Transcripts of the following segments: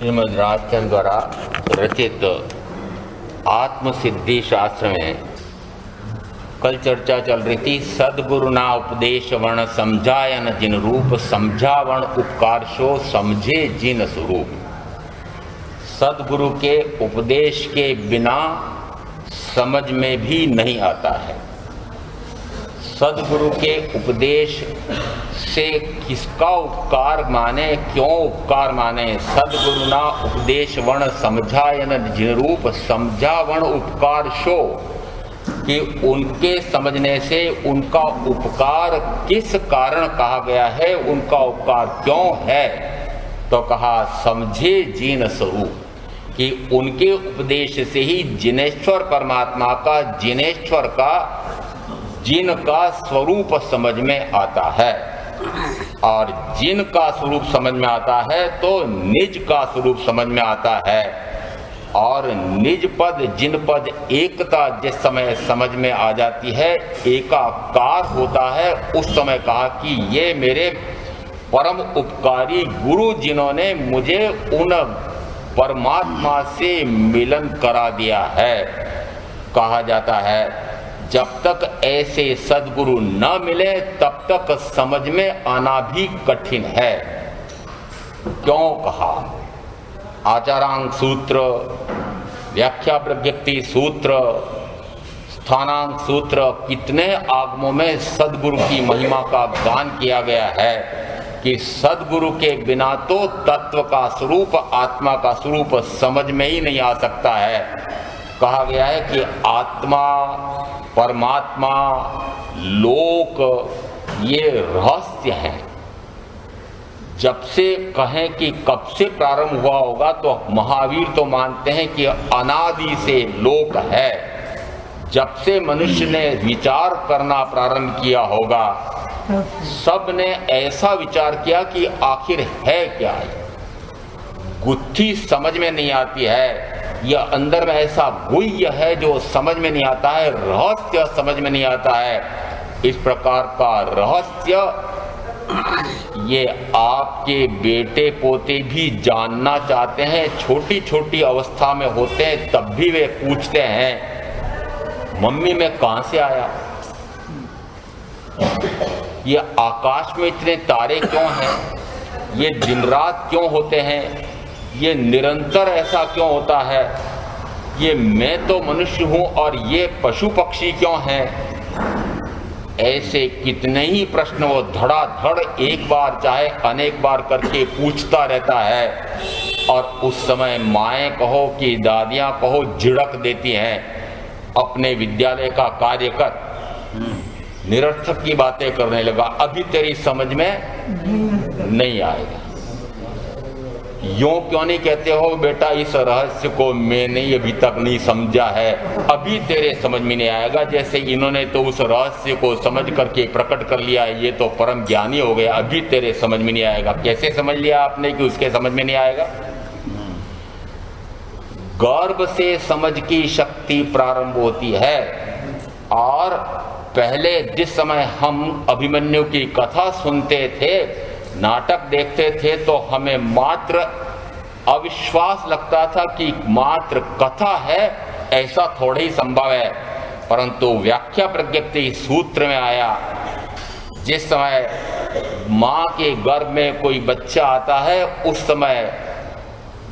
श्रीमद् राजचंद्र द्वारा रचित आत्मसिद्धि शास्त्र में कल चर्चा चल रही थी। सदगुरु ना उपदेश वर्ण समझाय न जिन रूप, समझा वर्ण उपकार शो समझे जिन स्वरूप। सदगुरु के उपदेश के बिना समझ में भी नहीं आता है। सदगुरु के उपदेश से किसका उपकार माने, क्यों उपकार माने। सदगुरु ना उपदेश वर्ण समझाय न जिन रूप, समझा वर्ण उपकार शो, कि उनके समझने से उनका उपकार किस कारण कहा गया है, उनका उपकार क्यों है। तो कहा समझे जिन स्वरूप, कि उनके उपदेश से ही जिनेश्वर परमात्मा का, जिनेश्वर का, जिन का स्वरूप समझ में आता है। और जिन का स्वरूप समझ में आता है तो निज का स्वरूप समझ में आता है। और निज पद जिन पद एकता जिस समय समझ में आ जाती है, एकाकार होता है, उस समय कहा कि ये मेरे परम उपकारी गुरु जिन्होंने मुझे उन परमात्मा से मिलन करा दिया है। कहा जाता है जब तक ऐसे सदगुरु न मिले तब तक समझ में आना भी कठिन है। क्यों कहा। आचारांग सूत्र, व्याख्या प्रज्ञप्ति सूत्र, स्थानांग सूत्र, कितने आगमों में सदगुरु की महिमा का गान किया गया है कि सदगुरु के बिना तो तत्व का स्वरूप, आत्मा का स्वरूप समझ में ही नहीं आ सकता है। कहा गया है कि आत्मा, परमात्मा, लोक, ये रहस्य है। जब से कहें कि कब से प्रारंभ हुआ होगा तो महावीर तो मानते हैं कि अनादि से लोक है। जब से मनुष्य ने विचार करना प्रारंभ किया होगा, सब ने ऐसा विचार किया कि आखिर है क्या। गुत्थी समझ में नहीं आती है, यह अंदर में ऐसा गुह्य है जो समझ में नहीं आता है, रहस्य समझ में नहीं आता है। इस प्रकार का रहस्य ये आपके बेटे पोते भी जानना चाहते हैं। छोटी छोटी अवस्था में होते हैं तब भी वे पूछते हैं मम्मी मैं कहां से आया, ये आकाश में इतने तारे क्यों हैं, ये दिन रात क्यों होते हैं, ये निरंतर ऐसा क्यों होता है, ये मैं तो मनुष्य हूं और ये पशु पक्षी क्यों हैं। ऐसे कितने ही प्रश्न वो धड़ाधड़ एक बार चाहे अनेक बार करके पूछता रहता है। और उस समय माएँ कहो कि दादियाँ कहो झिड़क देती हैं, अपने विद्यालय का कार्य कर, निरर्थक की बातें करने लगा, अभी तेरी समझ में नहीं आएगा। यूं क्यों नहीं कहते हो बेटा इस रहस्य को मैंने अभी तक नहीं समझा है, अभी तेरे समझ में नहीं आएगा। जैसे इन्होंने तो उस रहस्य को समझ करके प्रकट कर लिया है, ये तो परम ज्ञानी हो गया, अभी तेरे समझ में नहीं आएगा। कैसे समझ लिया आपने कि उसके समझ में नहीं आएगा। गर्भ से समझ की शक्ति प्रारंभ होती है। और पहले जिस समय हम अभिमन्यु की कथा सुनते थे, नाटक देखते थे, तो हमें मात्र अविश्वास लगता था कि मात्र कथा है, ऐसा थोड़ा ही संभव है। परंतु व्याख्या प्रज्ञप्ति सूत्र में आया, जिस समय माँ के गर्भ में कोई बच्चा आता है, उस समय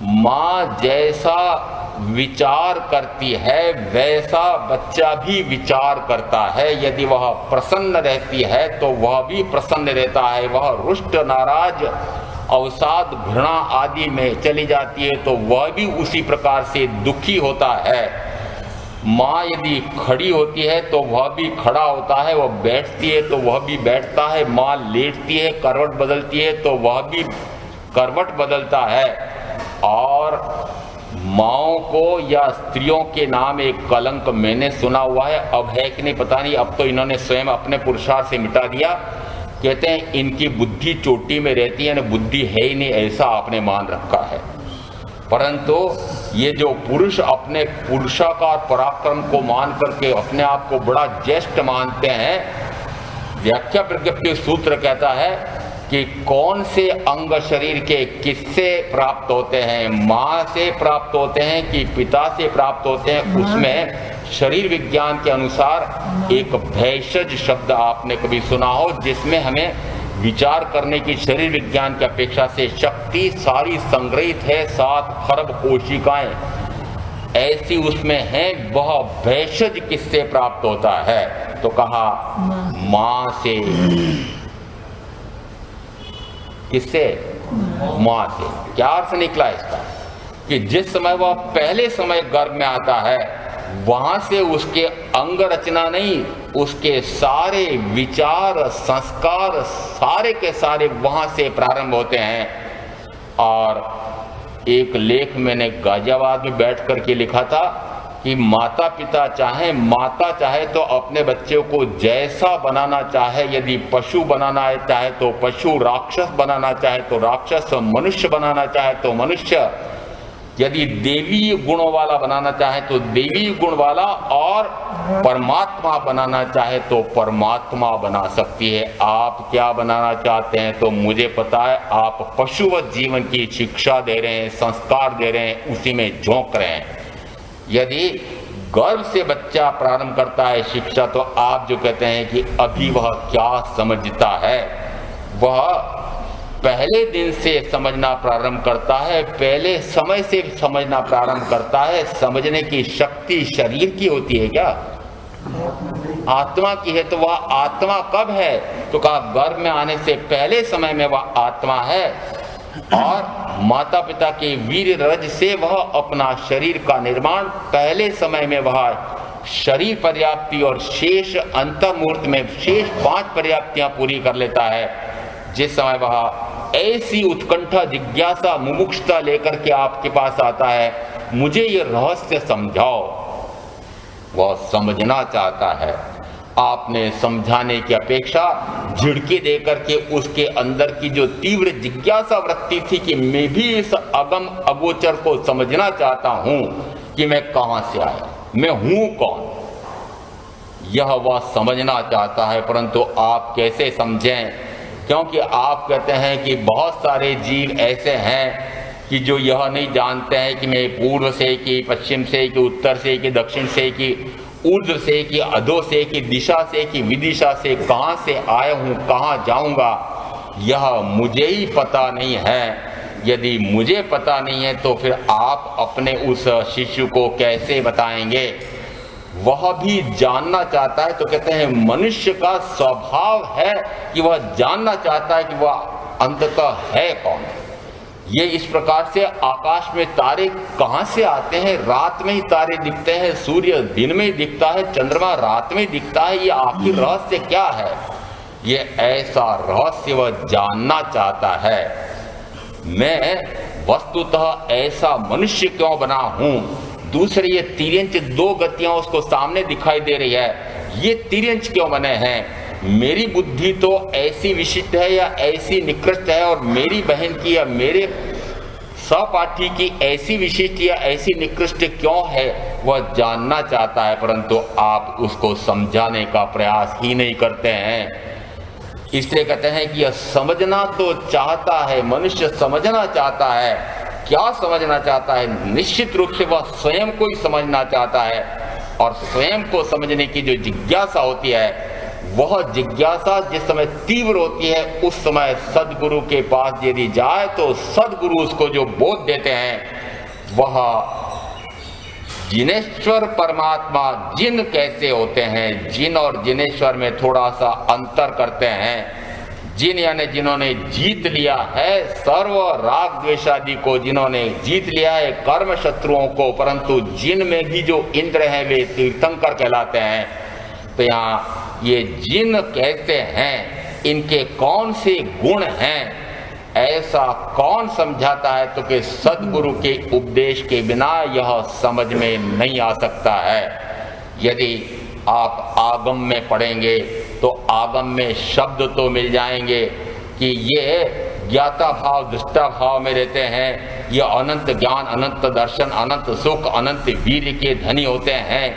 माँ जैसा विचार करती है वैसा बच्चा भी विचार करता है। यदि वह प्रसन्न रहती है तो वह भी प्रसन्न रहता है, वह रुष्ट, नाराज, अवसाद, घृणा आदि में चली जाती है तो वह भी उसी प्रकार से दुखी होता है। माँ यदि खड़ी होती है तो वह भी खड़ा होता है, वह बैठती है तो वह भी बैठता है, माँ लेटती है, करवट बदलती है तो वह भी करवट बदलता है। और माओं को या स्त्रियों के नाम एक कलंक मैंने सुना हुआ है, अब है कि नहीं पता नहीं, अब तो इन्होंने स्वयं अपने पुरुषार्थ से मिटा दिया। कहते हैं इनकी बुद्धि चोटी में रहती है, ना बुद्धि है ही नहीं, ऐसा आपने मान रखा है। परंतु ये जो पुरुष अपने पुरुषाकार पराक्रम को मान करके अपने आप को बड़ा ज्येष्ठ मानते हैं, व्याख्या प्रज्ञप्ति सूत्र कहता है कि कौन से अंग शरीर के किससे प्राप्त होते हैं, माँ से प्राप्त होते हैं कि पिता से प्राप्त होते हैं, उसमें शरीर विज्ञान के अनुसार एक भेषज शब्द आपने कभी सुना हो, जिसमें हमें विचार करने की शरीर विज्ञान की अपेक्षा से शक्ति सारी संग्रहित है। 7 खरब कोशिकाएं ऐसी उसमें है। वह भेषज किससे प्राप्त होता है? तो कहा माँ से। किससे? माँ से। क्या अर्थ निकला इसका? कि जिस समय वह पहले समय गर्भ में आता है, वहां से उसके अंग रचना नहीं, उसके सारे विचार संस्कार सारे के सारे वहां से प्रारंभ होते हैं। और एक लेख मैंने गाजियाबाद में बैठ करके लिखा था कि माता पिता चाहे तो अपने बच्चों को जैसा बनाना चाहे, यदि पशु बनाना चाहे तो पशु, राक्षस बनाना चाहे तो राक्षस, मनुष्य बनाना चाहे तो मनुष्य, यदि देवी गुणों वाला बनाना चाहे तो देवी गुण वाला, और परमात्मा बनाना चाहे तो परमात्मा बना सकती है। आप क्या बनाना चाहते हैं तो मुझे पता है, आप पशुवत जीवन की शिक्षा दे रहे हैं, संस्कार दे रहे हैं, उसी में झोंक रहे हैं। यदि गर्भ से बच्चा प्रारंभ करता है शिक्षा, तो आप जो कहते हैं कि अभी वह क्या समझता है, वह पहले दिन से समझना प्रारंभ करता है, पहले समय से समझना प्रारंभ करता है। समझने की शक्ति शरीर की होती है क्या? आत्मा की है। तो वह आत्मा कब है? तो कहा गर्भ में आने से पहले समय में वह आत्मा है, और माता पिता के वीर रज से वह अपना शरीर का निर्माण पहले समय में वह शरीर पर्याप्ति और शेष अंतर्मूर्त में शेष 5 पर्याप्तियां पूरी कर लेता है। जिस समय वह ऐसी उत्कंठा, जिज्ञासा, मुमुक्षुता लेकर के आपके पास आता है, मुझे ये रहस्य समझाओ, वह समझना चाहता है। आपने समझाने की अपेक्षा झिड़की देकर के उसके अंदर की जो तीव्र जिज्ञासा वृत्ति थी कि मैं भी इस अगम अगोचर को समझना चाहता हूं कि मैं कहां से आया, मैं हूं कौन, यह वह समझना चाहता है। परंतु आप कैसे समझें? क्योंकि आप कहते हैं कि बहुत सारे जीव ऐसे हैं कि जो यह नहीं जानते हैं कि मैं पूर्व से, कि पश्चिम से, कि उत्तर से, कि दक्षिण से, कि ऊर्ध्व से, कि अधो से, कि दिशा से, कि विदिशा से, कहाँ से आया हूँ, कहाँ जाऊँगा, यह मुझे ही पता नहीं है। यदि मुझे पता नहीं है तो फिर आप अपने उस शिशु को कैसे बताएंगे? वह भी जानना चाहता है। तो कहते हैं मनुष्य का स्वभाव है कि वह जानना चाहता है कि वह अंततः है कौन। ये इस प्रकार से आकाश में तारे कहाँ से आते हैं? रात में ही तारे दिखते हैं, सूर्य दिन में ही दिखता है, चंद्रमा रात में दिखता है। ये आखिर रहस्य क्या है? ये ऐसा रहस्य वह जानना चाहता है। मैं वस्तुतः ऐसा मनुष्य क्यों बना हूं? दूसरे ये तिर्यंच 2 गतियां उसको सामने दिखाई दे रही है, ये तिर्यंच क्यों बने हैं? मेरी बुद्धि तो ऐसी विशिष्ट है या ऐसी निकृष्ट है, और मेरी बहन की या मेरे सहपाठी की ऐसी विशिष्ट या ऐसी निकृष्ट क्यों है, वह जानना चाहता है। परंतु आप उसको समझाने का प्रयास ही नहीं करते हैं। इसलिए कहते हैं कि यह समझना तो चाहता है, मनुष्य समझना चाहता है। क्या समझना चाहता है? निश्चित रूप से वह स्वयं को ही समझना चाहता है, और स्वयं को समझने की जो जिज्ञासा होती है, वह जिज्ञासा जिस समय तीव्र होती है, उस समय सदगुरु के पास यदि जाए तो सदगुरु उसको जो बोध देते हैं, वह जिनेश्वर परमात्मा जिन कैसे होते हैं, जिन और जिनेश्वर में थोड़ा सा अंतर करते हैं। जिन यानी जिन्होंने जीत लिया है सर्व राग द्वेषादि को, जिन्होंने जीत लिया है कर्म शत्रुओं को, परंतु जिन में भी जो इंद्र हैं वे तीर्थंकर कहलाते हैं। तो यहाँ ये जिन कैसे हैं, इनके कौन से गुण हैं, ऐसा कौन समझाता है? तो कि सदगुरु के उपदेश के बिना यह समझ में नहीं आ सकता है। यदि आप आगम में पढ़ेंगे तो आगम में शब्द तो मिल जाएंगे कि ये ज्ञाता भाव दृष्टा भाव में रहते हैं, ये अनंत ज्ञान, अनंत दर्शन, अनंत सुख, अनंत वीर्य के धनी होते हैं,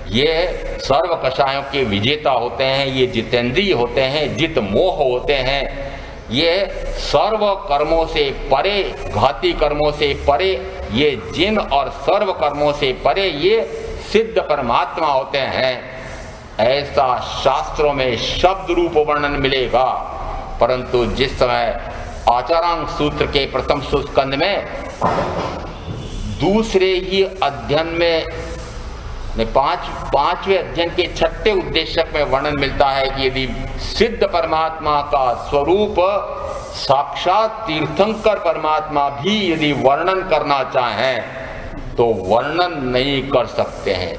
ये सर्व कषायों के विजेता होते हैं, ये जितेंद्रिय होते हैं, जित मोह होते हैं। ये सर्व कर्मों से परे, घाती कर्मों से परे, ये जिन और सर्व कर्मों से परे ये सिद्ध परमात्मा होते हैं, ऐसा शास्त्रों में शब्द रूप वर्णन मिलेगा। परंतु जिस समय आचारांग सूत्र के प्रथम स्कंद में दूसरे ही अध्ययन में पांचवें अध्ययन के छठे उद्देश्यक में वर्णन मिलता है कि यदि सिद्ध परमात्मा का स्वरूप साक्षात तीर्थंकर परमात्मा भी यदि वर्णन करना चाहें तो वर्णन नहीं कर सकते हैं।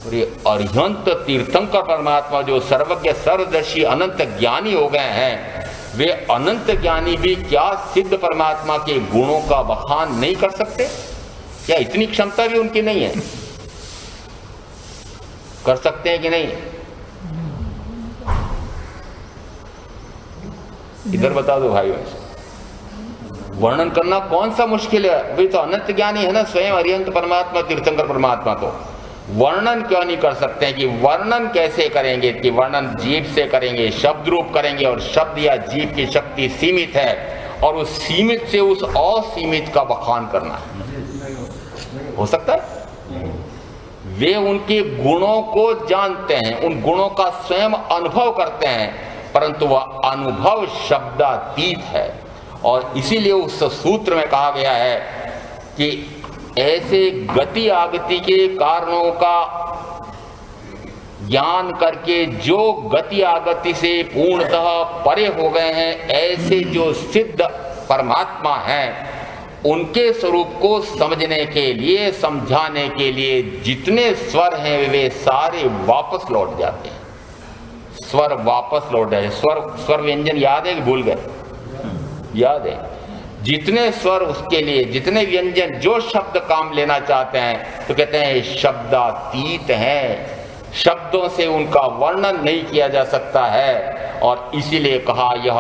और ये अरिहंत तीर्थंकर परमात्मा जो सर्वज्ञ सर्वदर्शी अनंत ज्ञानी हो गए हैं, वे अनंत ज्ञानी भी क्या सिद्ध परमात्मा के गुणों का बखान नहीं कर सकते? क्या इतनी क्षमता भी उनकी नहीं है? कर सकते हैं कि नहीं? इधर बता दो भाई। वर्णन करना कौन सा मुश्किल है? वे तो अनंत ज्ञानी है ना, स्वयं अरिहंत परमात्मा तीर्थंकर परमात्मा। तो वर्णन क्यों नहीं कर सकते हैं? कि वर्णन कैसे करेंगे? कि वर्णन जीव से करेंगे, शब्द रूप करेंगे, और शब्द या जीव की शक्ति सीमित है, और उस सीमित से उस असीमित का बखान करना हो सकता है? वे उनके गुणों को जानते हैं, उन गुणों का स्वयं अनुभव करते हैं, परंतु वह अनुभव शब्दातीत है। और इसीलिए उस सूत्र में कहा गया है कि ऐसे गति आगति के कारणों का ज्ञान करके जो गति आगति से पूर्णतः परे हो गए हैं, ऐसे जो सिद्ध परमात्मा हैं, उनके स्वरूप को समझने के लिए, समझाने के लिए जितने स्वर हैं वे सारे वापस लौट जाते हैं। स्वर वापस लौट जाते। स्वर व्यंजन याद है कि भूल गए? याद है। जितने स्वर उसके लिए, जितने व्यंजन, जो शब्द काम लेना चाहते हैं तो कहते हैं शब्दातीत हैं, शब्दों से उनका वर्णन नहीं किया जा सकता है। और इसीलिए कहा यह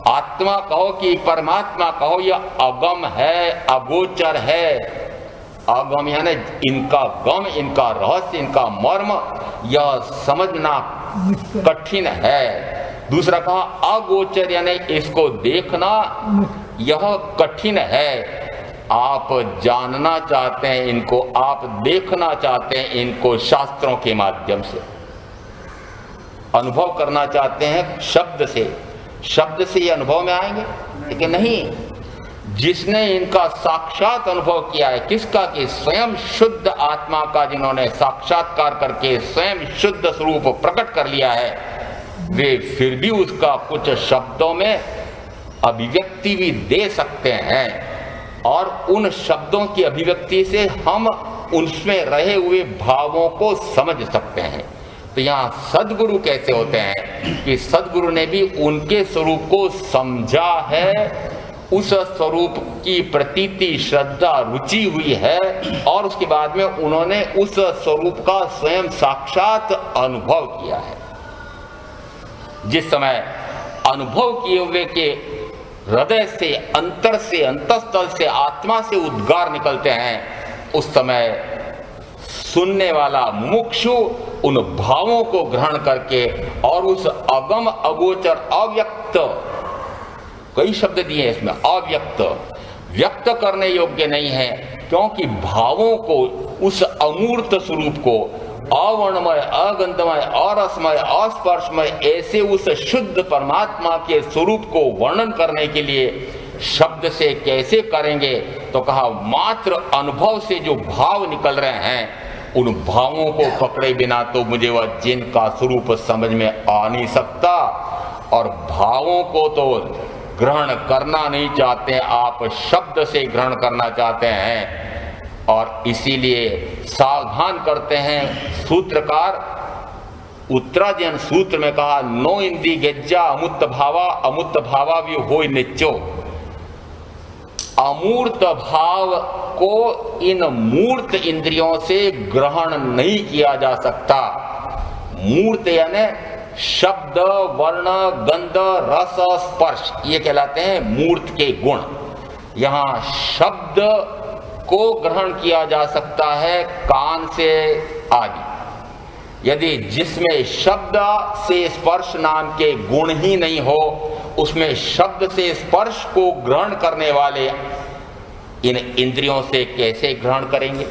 आत्मा कहो कि परमात्मा कहो, यह अगम है, अगोचर है। अगम यानी इनका गम, इनका रहस्य, इनका मर्म यह समझना कठिन है। दूसरा कहा अगोचर यानी इसको देखना यह कठिन है। आप जानना चाहते हैं इनको, आप देखना चाहते हैं इनको शास्त्रों के माध्यम से, अनुभव करना चाहते हैं शब्द से। शब्द से ये अनुभव में आएंगे? लेकिन नहीं। जिसने इनका साक्षात अनुभव किया है, किसका? कि स्वयं शुद्ध आत्मा का, जिन्होंने साक्षात्कार करके स्वयं शुद्ध स्वरूप प्रकट कर लिया है, वे फिर भी उसका कुछ शब्दों में अभिव्यक्ति भी दे सकते हैं। और उन शब्दों की अभिव्यक्ति से हम उनमें रहे हुए भावों को समझ सकते हैं। तो यहाँ सद्गुरु कैसे होते हैं? कि सद्गुरु ने भी उनके स्वरूप को समझा है, उस स्वरूप की प्रतीति, श्रद्धा, रुचि हुई है, और उसके बाद में उन्होंने उस स्वरूप का स्वयं साक्षात अनुभव किया है। जिस समय अनुभव किए हुए के हृदय से, अंतर से, अंतःस्थल से, आत्मा से उद्गार निकलते हैं, उस समय सुनने वाला मुमुक्षु उन भावों को ग्रहण करके और उस अगम, अगोचर, अव्यक्त, कई शब्द दिए हैं इसमें, अव्यक्त, व्यक्त करने योग्य नहीं है, क्योंकि भावों को, उस अमूर्त स्वरूप को, अवर्णमय, अगंधमय, अरसमय, अस्पर्शमय, ऐसे उस शुद्ध परमात्मा के स्वरूप को वर्णन करने के लिए शब्द से कैसे करेंगे? तो कहा मात्र अनुभव से जो भाव निकल रहे हैं, उन भावों को पकड़े बिना तो मुझे वह जिन का स्वरूप समझ में आ नहीं सकता। और भावों को तो ग्रहण करना नहीं चाहते, आप शब्द से ग्रहण करना चाहते हैं। और इसीलिए सावधान करते हैं सूत्रकार। उत्तराजन सूत्र में कहा नो इंदी गेज्जा अमुत्त भावा भी हो निच्चो। अमूर्त भाव को इन मूर्त इंद्रियों से ग्रहण नहीं किया जा सकता। मूर्त यानी शब्द, वर्ण, गंध, रस, स्पर्श, ये कहलाते हैं मूर्त के गुण। यहाँ शब्द को ग्रहण किया जा सकता है कान से आदि। यदि जिसमें शब्द से स्पर्श नाम के गुण ही नहीं हो, उसमें शब्द से स्पर्श को ग्रहण करने वाले इन इंद्रियों से कैसे ग्रहण करेंगे?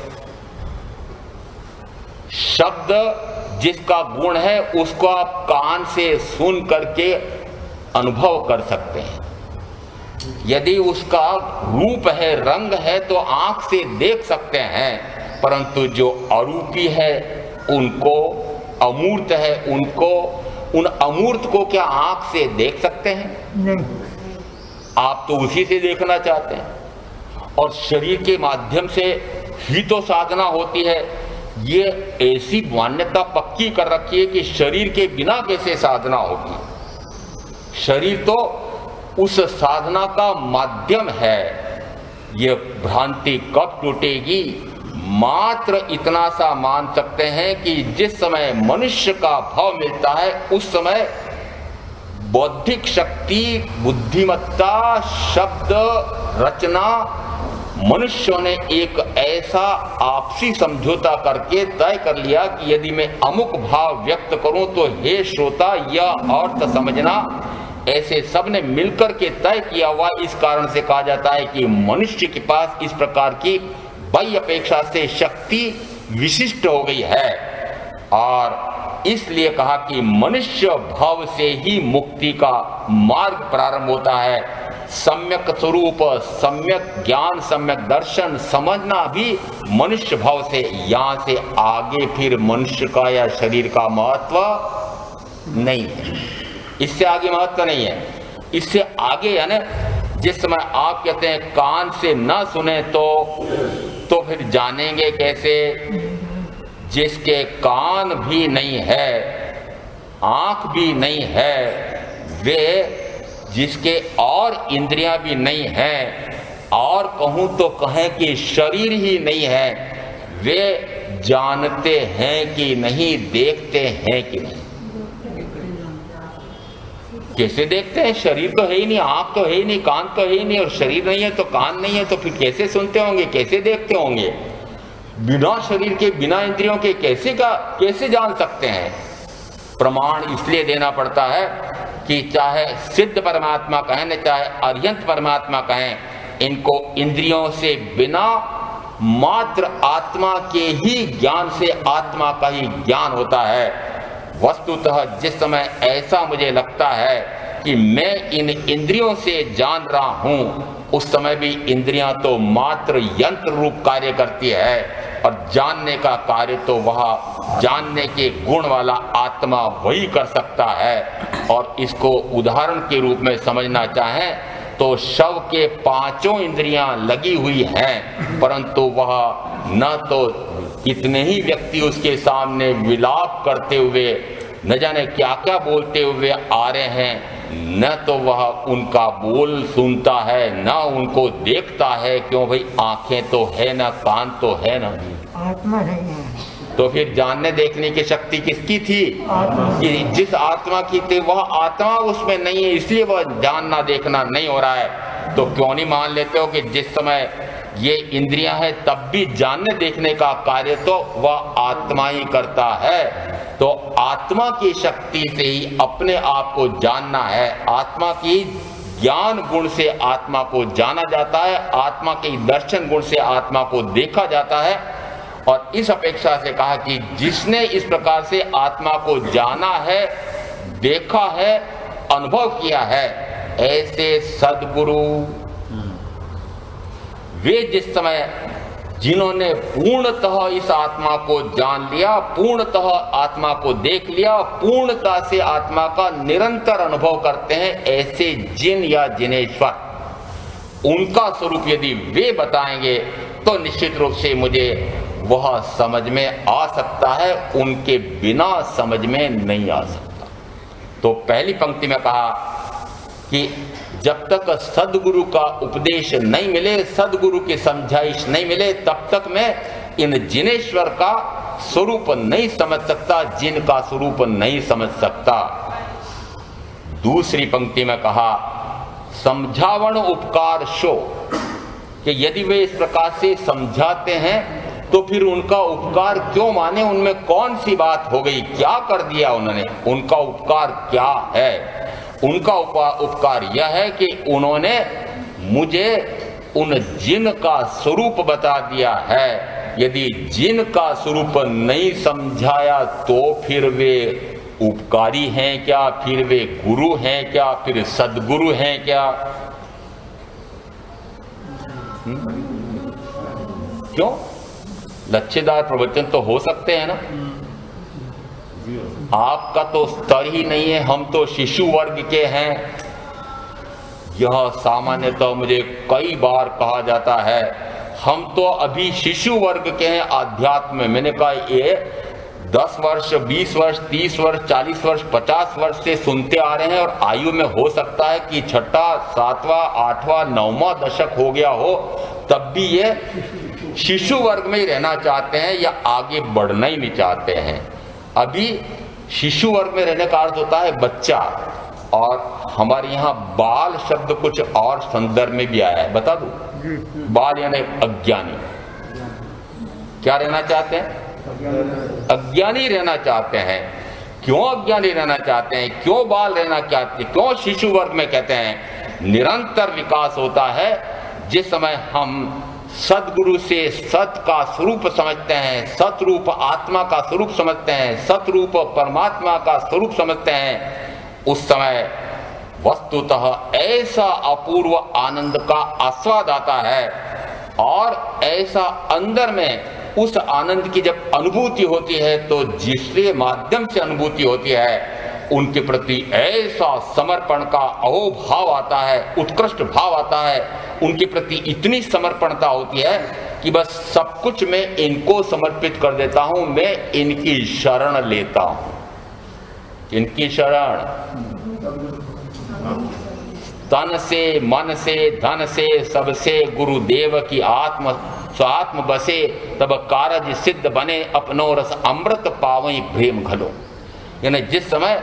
शब्द जिसका गुण है उसको आप कान से सुन करके अनुभव कर सकते हैं। यदि उसका रूप है, रंग है, तो आंख से देख सकते हैं, परंतु जो अरूपी है उनको, अमूर्त है उनको, उन अमूर्त को क्या आंख से देख सकते हैं? नहीं। आप तो उसी से देखना चाहते हैं, और शरीर के माध्यम से ही तो साधना होती है। ये ऐसी मान्यता पक्की कर रखी है कि शरीर के बिना कैसे साधना होगी। शरीर तो उस साधना का माध्यम है। ये भ्रांति कब टूटेगी? मात्र इतना सा मान सकते हैं कि जिस समय मनुष्य का भाव मिलता है उस समय बौद्धिक शक्ति, बुद्धिमत्ता, शब्द रचना, मनुष्यों ने एक ऐसा आपसी समझौता करके तय कर लिया कि यदि मैं अमुक भाव व्यक्त करूं तो हे श्रोता यह अर्थ समझना, ऐसे सब ने मिलकर के तय किया हुआ। इस कारण से कहा जाता है कि मनुष्य के पास इस प्रकार की बाह्य अपेक्षा से शक्ति विशिष्ट हो गई है, और इसलिए कहा कि मनुष्य भाव से ही मुक्ति का मार्ग प्रारंभ होता है। सम्यक स्वरूप, सम्यक ज्ञान, सम्यक दर्शन समझना भी मनुष्य भाव से। यहां से आगे फिर मनुष्य का या शरीर का महत्व नहीं है, इससे आगे महत्व नहीं है। इससे आगे है ना, जिस समय आप कहते हैं कान से न सुने तो फिर जानेंगे कैसे? जिसके कान भी नहीं है, आंख भी नहीं है, वे जिसके और इंद्रियां भी नहीं हैं, और कहूं तो कहें कि शरीर ही नहीं है, वे जानते हैं कि नहीं, देखते हैं कि नहीं? कैसे देखते हैं? शरीर तो है ही नहीं, आंख तो है ही नहीं, कान तो है ही नहीं, और शरीर नहीं है तो कान नहीं है, तो फिर कैसे सुनते होंगे, कैसे देखते होंगे? बिना शरीर के, बिना इंद्रियों के कैसे जान सकते हैं? प्रमाण इसलिए देना पड़ता है कि चाहे सिद्ध परमात्मा कहें, चाहे अर्यंत परमात्मा कहें, इनको इंद्रियों से बिना मात्र आत्मा के ही ज्ञान से आत्मा का ही ज्ञान होता है। वस्तुतः जिस समय ऐसा मुझे लगता है कि मैं इन इंद्रियों से जान रहा हूं, उस समय भी इंद्रियां तो मात्र यंत्र रूप कार्य करती है, और जानने का कार्य तो वह जानने के गुण वाला आत्मा वही कर सकता है। और इसको उदाहरण के रूप में समझना चाहें तो शव के पांचों इंद्रियां लगी हुई हैं, परंतु वह न तो कितने ही व्यक्ति उसके सामने विलाप करते हुए, न जाने क्या क्या बोलते हुए आ रहे हैं, न तो वह उनका बोल सुनता है, न उनको देखता है। क्यों भाई? आंखें तो है ना, कान तो है ना, आत्मा नहीं है। तो फिर जानने देखने की शक्ति किसकी थी? कि जिस आत्मा की थी वह आत्मा उसमें नहीं है, इसलिए वह जानना देखना नहीं हो रहा है। तो क्यों नहीं मान लेते हो कि जिस समय ये इंद्रियां हैं तब भी जानने देखने का कार्य तो वह आत्मा ही करता है। तो आत्मा की शक्ति से ही अपने आप को जानना है। आत्मा की ज्ञान गुण से आत्मा को जाना जाता है, आत्मा के दर्शन गुण से आत्मा को देखा जाता है। और इस अपेक्षा से कहा कि जिसने इस प्रकार से आत्मा को जाना है, देखा है, अनुभव किया है, ऐसे सद्गुरु वे जिस समय जिन्होंने पूर्णतः इस आत्मा को जान लिया, पूर्णतः आत्मा को देख लिया, पूर्णता से आत्मा का निरंतर अनुभव करते हैं, ऐसे जिन या जिनेश्वर, उनका स्वरूप यदि वे बताएंगे तो निश्चित रूप से मुझे वह समझ में आ सकता है, उनके बिना समझ में नहीं आ सकता। तो पहली पंक्ति में कहा कि जब तक सद्गुरु का उपदेश नहीं मिले, सद्गुरु की समझाइश नहीं मिले, तब तक मैं इन जिनेश्वर का स्वरूप नहीं समझ सकता, जिन का स्वरूप नहीं समझ सकता। दूसरी पंक्ति में कहा समझावण उपकार शो, कि यदि वे इस प्रकार से समझाते हैं तो फिर उनका उपकार क्यों माने? उनमें कौन सी बात हो गई, क्या कर दिया उन्होंने, उनका उपकार क्या है? उनका उपकार यह है कि उन्होंने मुझे उन जिन का स्वरूप बता दिया है। यदि जिन का स्वरूप नहीं समझाया तो फिर वे उपकारी हैं क्या, फिर वे गुरु हैं क्या, फिर सदगुरु हैं क्या? क्यों? लच्छेदार प्रवचन तो हो सकते हैं ना। आपका तो स्तर ही नहीं है, हम तो शिशु वर्ग के हैं। यह सामान्यतः मुझे कई बार कहा जाता है, हम तो अभी शिशु वर्ग के हैं आध्यात्म में। मैंने कहा ये 10 वर्ष, 20 वर्ष, 30 वर्ष, 40 वर्ष, 50 वर्ष से सुनते आ रहे हैं और आयु में हो सकता है कि 6वां, 7वां, 8वां, 9वां दशक हो गया हो, तब भी ये शिशु वर्ग में ही रहना चाहते हैं या आगे बढ़ना ही नहीं चाहते हैं। अभी शिशु वर्ग में रहने का अर्थ होता है बच्चा, और हमारे यहाँ बाल शब्द कुछ और संदर्भ में भी आया है, बता दूं? बाल यानी अज्ञानी। क्या रहना चाहते हैं? अज्ञानी रहना चाहते हैं। क्यों अज्ञानी रहना चाहते हैं? क्यों बाल रहना चाहते हैं? क्यों शिशु वर्ग में कहते हैं? निरंतर विकास होता है जिस समय हम सदगुरु से सत का स्वरूप समझते हैं, सतरूप आत्मा का स्वरूप समझते हैं, सतरूप परमात्मा का स्वरूप समझते हैं, उस समय वस्तुतः ऐसा अपूर्व आनंद का आस्वाद आता है। और ऐसा अंदर में उस आनंद की जब अनुभूति होती है तो जिसके माध्यम से अनुभूति होती है उनके प्रति ऐसा समर्पण का अहोभाव आता है, उत्कृष्ट भाव आता है। उनके प्रति इतनी समर्पणता होती है कि बस सब कुछ मैं इनको समर्पित कर देता हूं, मैं इनकी शरण लेता हूं। इनकी शरण तन से, मन से, धन से, सबसे गुरुदेव की आत्म स्वात्म बसे, तब कारज सिद्ध बने, अपनो रस अमृत पावई प्रेम घलो। यानी जिस समय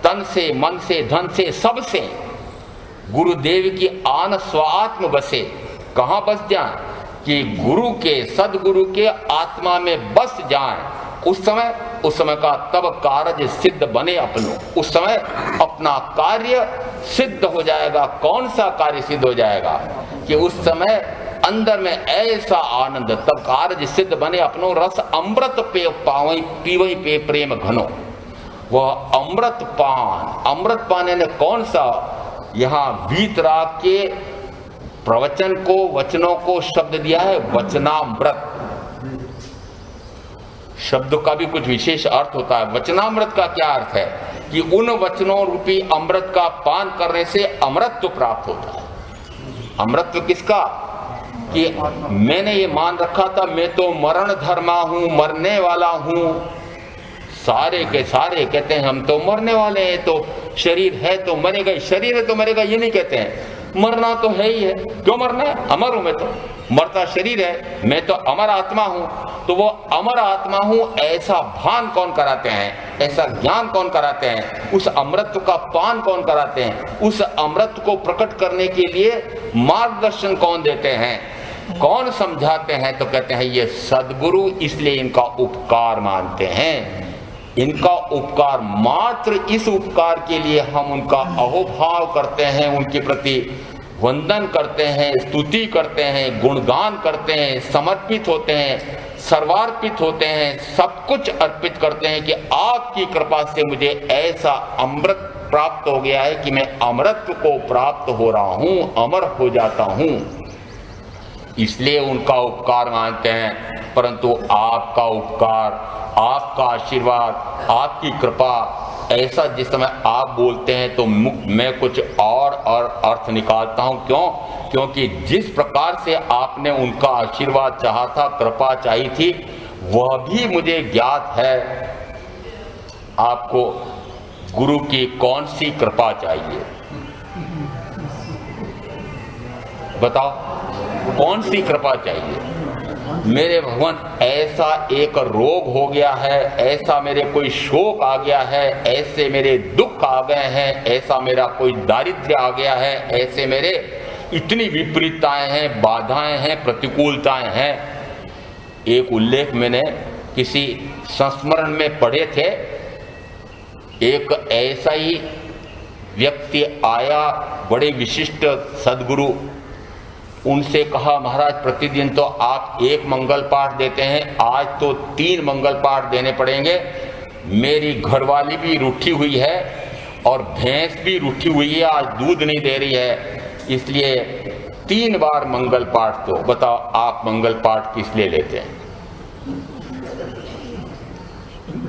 तन से, मन से, धन से, सबसे गुरुदेव की आन स्वात्म बसे, कहां बस जाए? कि गुरु के, सदगुरु के आत्मा में बस जाए। उस समय का तब कार्य सिद्ध बने अपनो, उस समय अपना कार्य सिद्ध हो जाएगा। कौन सा कार्य सिद्ध हो जाएगा? कि उस समय अंदर में ऐसा आनंद, तब कार्य सिद्ध बने अपनो, रस अमृत पे पावई पीवई पे प्रेम घनो। वह अमृत पान, अमृत पान यानी कौन सा? यहाँ वीतराग के प्रवचन को, वचनों को शब्द दिया है वचनामृत। शब्द का भी कुछ विशेष अर्थ होता है। वचनामृत का क्या अर्थ है? कि उन वचनों रूपी अमृत का पान करने से अमृतत्व प्राप्त होता है। अमृतत्व किसका? कि मैंने ये मान रखा था मैं तो मरण धर्मा हूं, मरने वाला हूं। सारे के सारे कहते हैं हम तो मरने वाले हैं, तो शरीर है तो मरेगा, शरीर है तो मरेगा, ये नहीं कहते हैं। मरना तो है ही है, क्यों मरना है? अमर हूं मैं तो, मरता शरीर है, मैं तो अमर आत्मा हूं। तो वो अमर आत्मा हूं ऐसा भान कौन कराते हैं? ऐसा ज्ञान कौन कराते हैं? उस अमृत का पान कौन कराते हैं? उस अमृत को प्रकट करने के लिए मार्गदर्शन कौन देते हैं? कौन समझाते हैं? तो कहते हैं ये सदगुरु, इसलिए इनका उपकार मानते हैं। इनका उपकार, मात्र इस उपकार के लिए हम उनका अहोभाव करते हैं, उनके प्रति वंदन करते हैं, स्तुति करते हैं, गुणगान करते हैं, समर्पित होते हैं, सर्वार्पित होते हैं, सब कुछ अर्पित करते हैं कि आपकी कृपा से मुझे ऐसा अमृत प्राप्त हो गया है कि मैं अमृत को प्राप्त हो रहा हूं, अमर हो जाता हूं। इसलिए उनका उपकार मानते हैं। परंतु आपका उपकार, आपका आशीर्वाद, आपकी कृपा, ऐसा जिस समय आप बोलते हैं तो मैं कुछ और अर्थ निकालता हूं। क्यों? क्योंकि जिस प्रकार से आपने उनका आशीर्वाद चाहा था, कृपा चाहिए थी, वह भी मुझे ज्ञात है। आपको गुरु की कौन सी कृपा चाहिए? बताओ, कौन सी कृपा चाहिए? मेरे भगवान, ऐसा एक रोग हो गया है, ऐसा मेरे कोई शोक आ गया है, ऐसे मेरे दुख आ गए हैं, ऐसा मेरा कोई दारिद्र्य आ गया है, ऐसे मेरे इतनी विपरीतताएं हैं, बाधाएं हैं, प्रतिकूलताएं हैं। एक उल्लेख मैंने किसी संस्मरण में पढ़े थे। एक ऐसा ही व्यक्ति आया, बड़े विशिष्ट सदगुरु, उनसे कहा महाराज प्रतिदिन तो आप एक मंगल पाठ देते हैं, आज तो 3 मंगल पाठ देने पड़ेंगे। मेरी घरवाली भी रूठी हुई है और भैंस भी रूठी हुई है, आज दूध नहीं दे रही है, इसलिए 3 बार मंगल पाठ दो। बताओ आप मंगल पाठ किस लिए लेते हैं?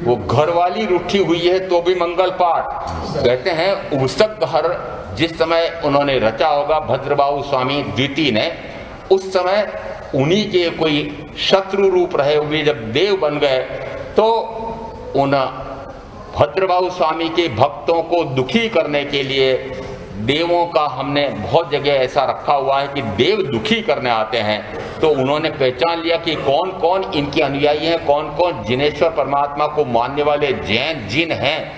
वो घरवाली रूठी हुई है तो भी मंगल पाठ। कहते हैं उषक घर जिस समय उन्होंने रचा होगा भद्रबाहु स्वामी द्वितीय ने, उस समय उन्हीं के कोई शत्रु रूप रहे हुए जब देव बन गए तो उन भद्रबाहु स्वामी के भक्तों को दुखी करने के लिए देवों का हमने बहुत जगह ऐसा रखा हुआ है कि देव दुखी करने आते हैं, तो उन्होंने पहचान लिया कि कौन कौन इनके अनुयायी हैं, कौन कौन जिनेश्वर परमात्मा को मानने वाले जैन जिन हैं,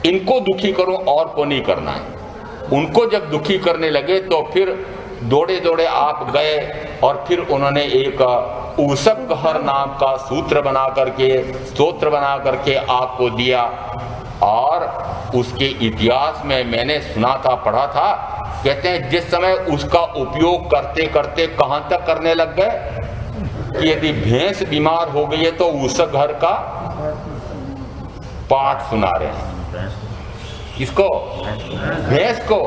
इनको दुखी करो और को नहीं करना है। उनको जब दुखी करने लगे तो फिर दौड़े दौड़े आप गए और फिर उन्होंने एक उषक हर नाम का सूत्र बना करके, स्तोत्र बना करके आपको दिया। और उसके इतिहास में मैंने सुना था, पढ़ा था, कहते हैं जिस समय उसका उपयोग करते करते कहां तक करने लग गए कि यदि भैंस बीमार हो गई है तो उषक घर का पाठ सुना रहे हैं। किसको? भैंस को।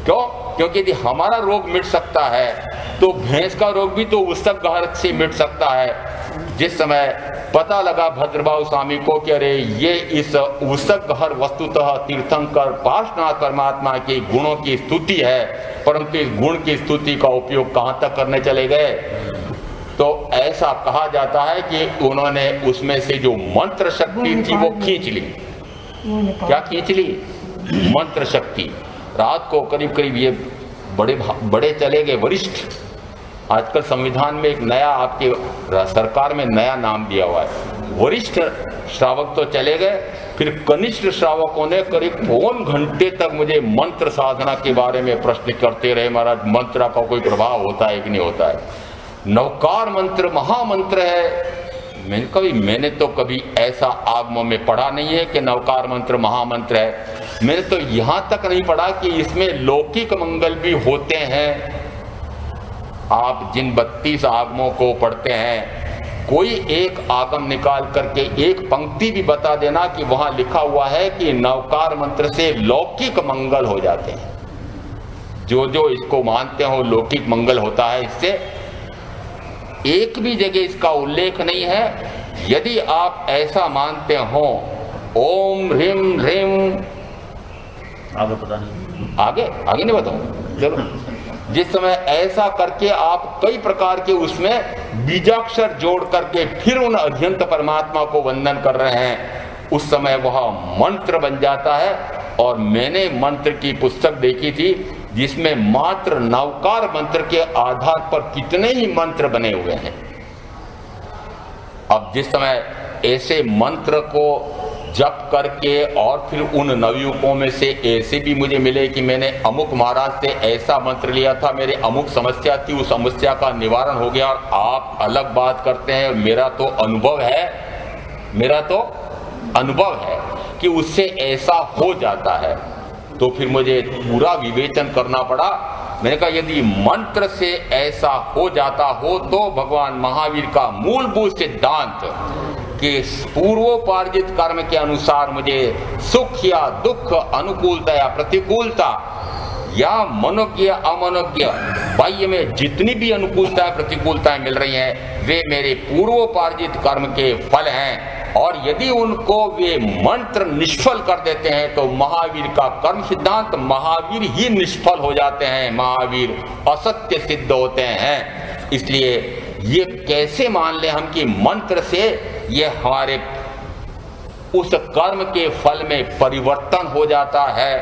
क्यों? क्योंकि यदि हमारा रोग मिट सकता है तो भैंस का रोग भी तो उषक घर से मिट सकता है। जिस समय पता लगा भद्रबाहु स्वामी को कि अरे ये इस उषक घर वस्तुतः तीर्थंकर पार्श्वनाथ परमात्मा के गुणों की स्तुति है, परंतु इस गुण की स्तुति का उपयोग कहां तक करने चले गए, तो ऐसा कहा जाता है कि उन्होंने उसमें से जो मंत्र शक्ति थी वो खींच ली। क्या खींच ली? मंत्र शक्ति। रात को करीब करीब ये बड़े चले गए वरिष्ठ। आजकल संविधान में एक नया आपके सरकार में नया नाम दिया हुआ है, वरिष्ठ श्रावक तो चले गए, फिर कनिष्ठ श्रावकों ने करीब 4 घंटे तक मुझे मंत्र साधना के बारे में प्रश्न करते रहे, महाराज मंत्र का कोई प्रभाव होता है कि नहीं होता है? नवकार मंत्र महामंत्र है। मैंने तो कभी ऐसा आगमों में पढ़ा नहीं है कि नवकार मंत्र महामंत्र है। मैंने तो यहां तक नहीं पढ़ा कि इसमें लौकिक मंगल भी होते हैं। आप जिन 32 आगमों को पढ़ते हैं, कोई एक आगम निकाल करके एक पंक्ति भी बता देना कि वहां लिखा हुआ है कि नवकार मंत्र से लौकिक मंगल हो जाते हैं। जो जो इसको मानते हो लौकिक मंगल होता है इससे, एक भी जगह इसका उल्लेख नहीं है। यदि आप ऐसा मानते हो, ओम ह्रीम ह्रीम, आगे पता नहीं, आगे नहीं बताऊं, चलो। जिस समय ऐसा करके आप कई प्रकार के उसमें बीजाक्षर जोड़ करके फिर उन अध्यंत परमात्मा को वंदन कर रहे हैं, उस समय वह मंत्र बन जाता है। और मैंने मंत्र की पुस्तक देखी थी जिसमें मात्र नवकार मंत्र के आधार पर कितने ही मंत्र बने हुए हैं। अब जिस समय ऐसे मंत्र को जप करके और फिर उन नवयुवकों में से ऐसे भी मुझे मिले कि मैंने अमुक महाराज से ऐसा मंत्र लिया था, मेरी अमुक समस्या थी, उस समस्या का निवारण हो गया, और आप अलग बात करते हैं। मेरा तो अनुभव है कि उससे ऐसा हो जाता है। तो फिर मुझे पूरा विवेचन करना पड़ा। मैंने कहा यदि मंत्र से ऐसा हो जाता हो तो भगवान महावीर का मूलभूत सिद्धांत कि पूर्वोपार्जित कर्म के अनुसार मुझे सुख या दुख, अनुकूलता या प्रतिकूलता, या मनोज्ञ अमनोज्ञ, बाह्य में जितनी भी अनुकूलताएं प्रतिकूलताएं मिल रही हैं वे मेरे पूर्वोपार्जित कर्म के फल हैं। और यदि उनको वे मंत्र निष्फल कर देते हैं तो महावीर का कर्म सिद्धांत, महावीर ही निष्फल हो जाते हैं, महावीर असत्य सिद्ध होते हैं। इसलिए ये कैसे मान ले हम कि मंत्र से ये हमारे उस कर्म के फल में परिवर्तन हो जाता है,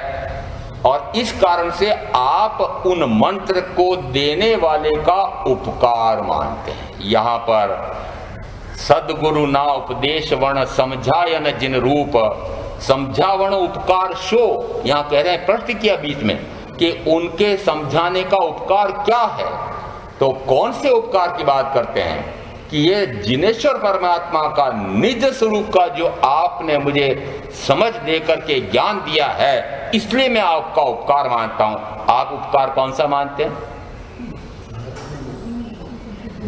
और इस कारण से आप उन मंत्र को देने वाले का उपकार मानते हैं। यहाँ पर सदगुरु ना उपदेश वर्ण समझायन जिन रूप, समझावण उपकार शो, यहाँ कह रहे हैं, प्रश्न किया बीच में कि उनके समझाने का उपकार क्या है। तो कौन से उपकार की बात करते हैं? कि ये जिनेश्वर परमात्मा का निज स्वरूप का जो आपने मुझे समझ दे करके ज्ञान दिया है, इसलिए मैं आपका उपकार मानता हूं। आप उपकार कौन सा मानते हैं?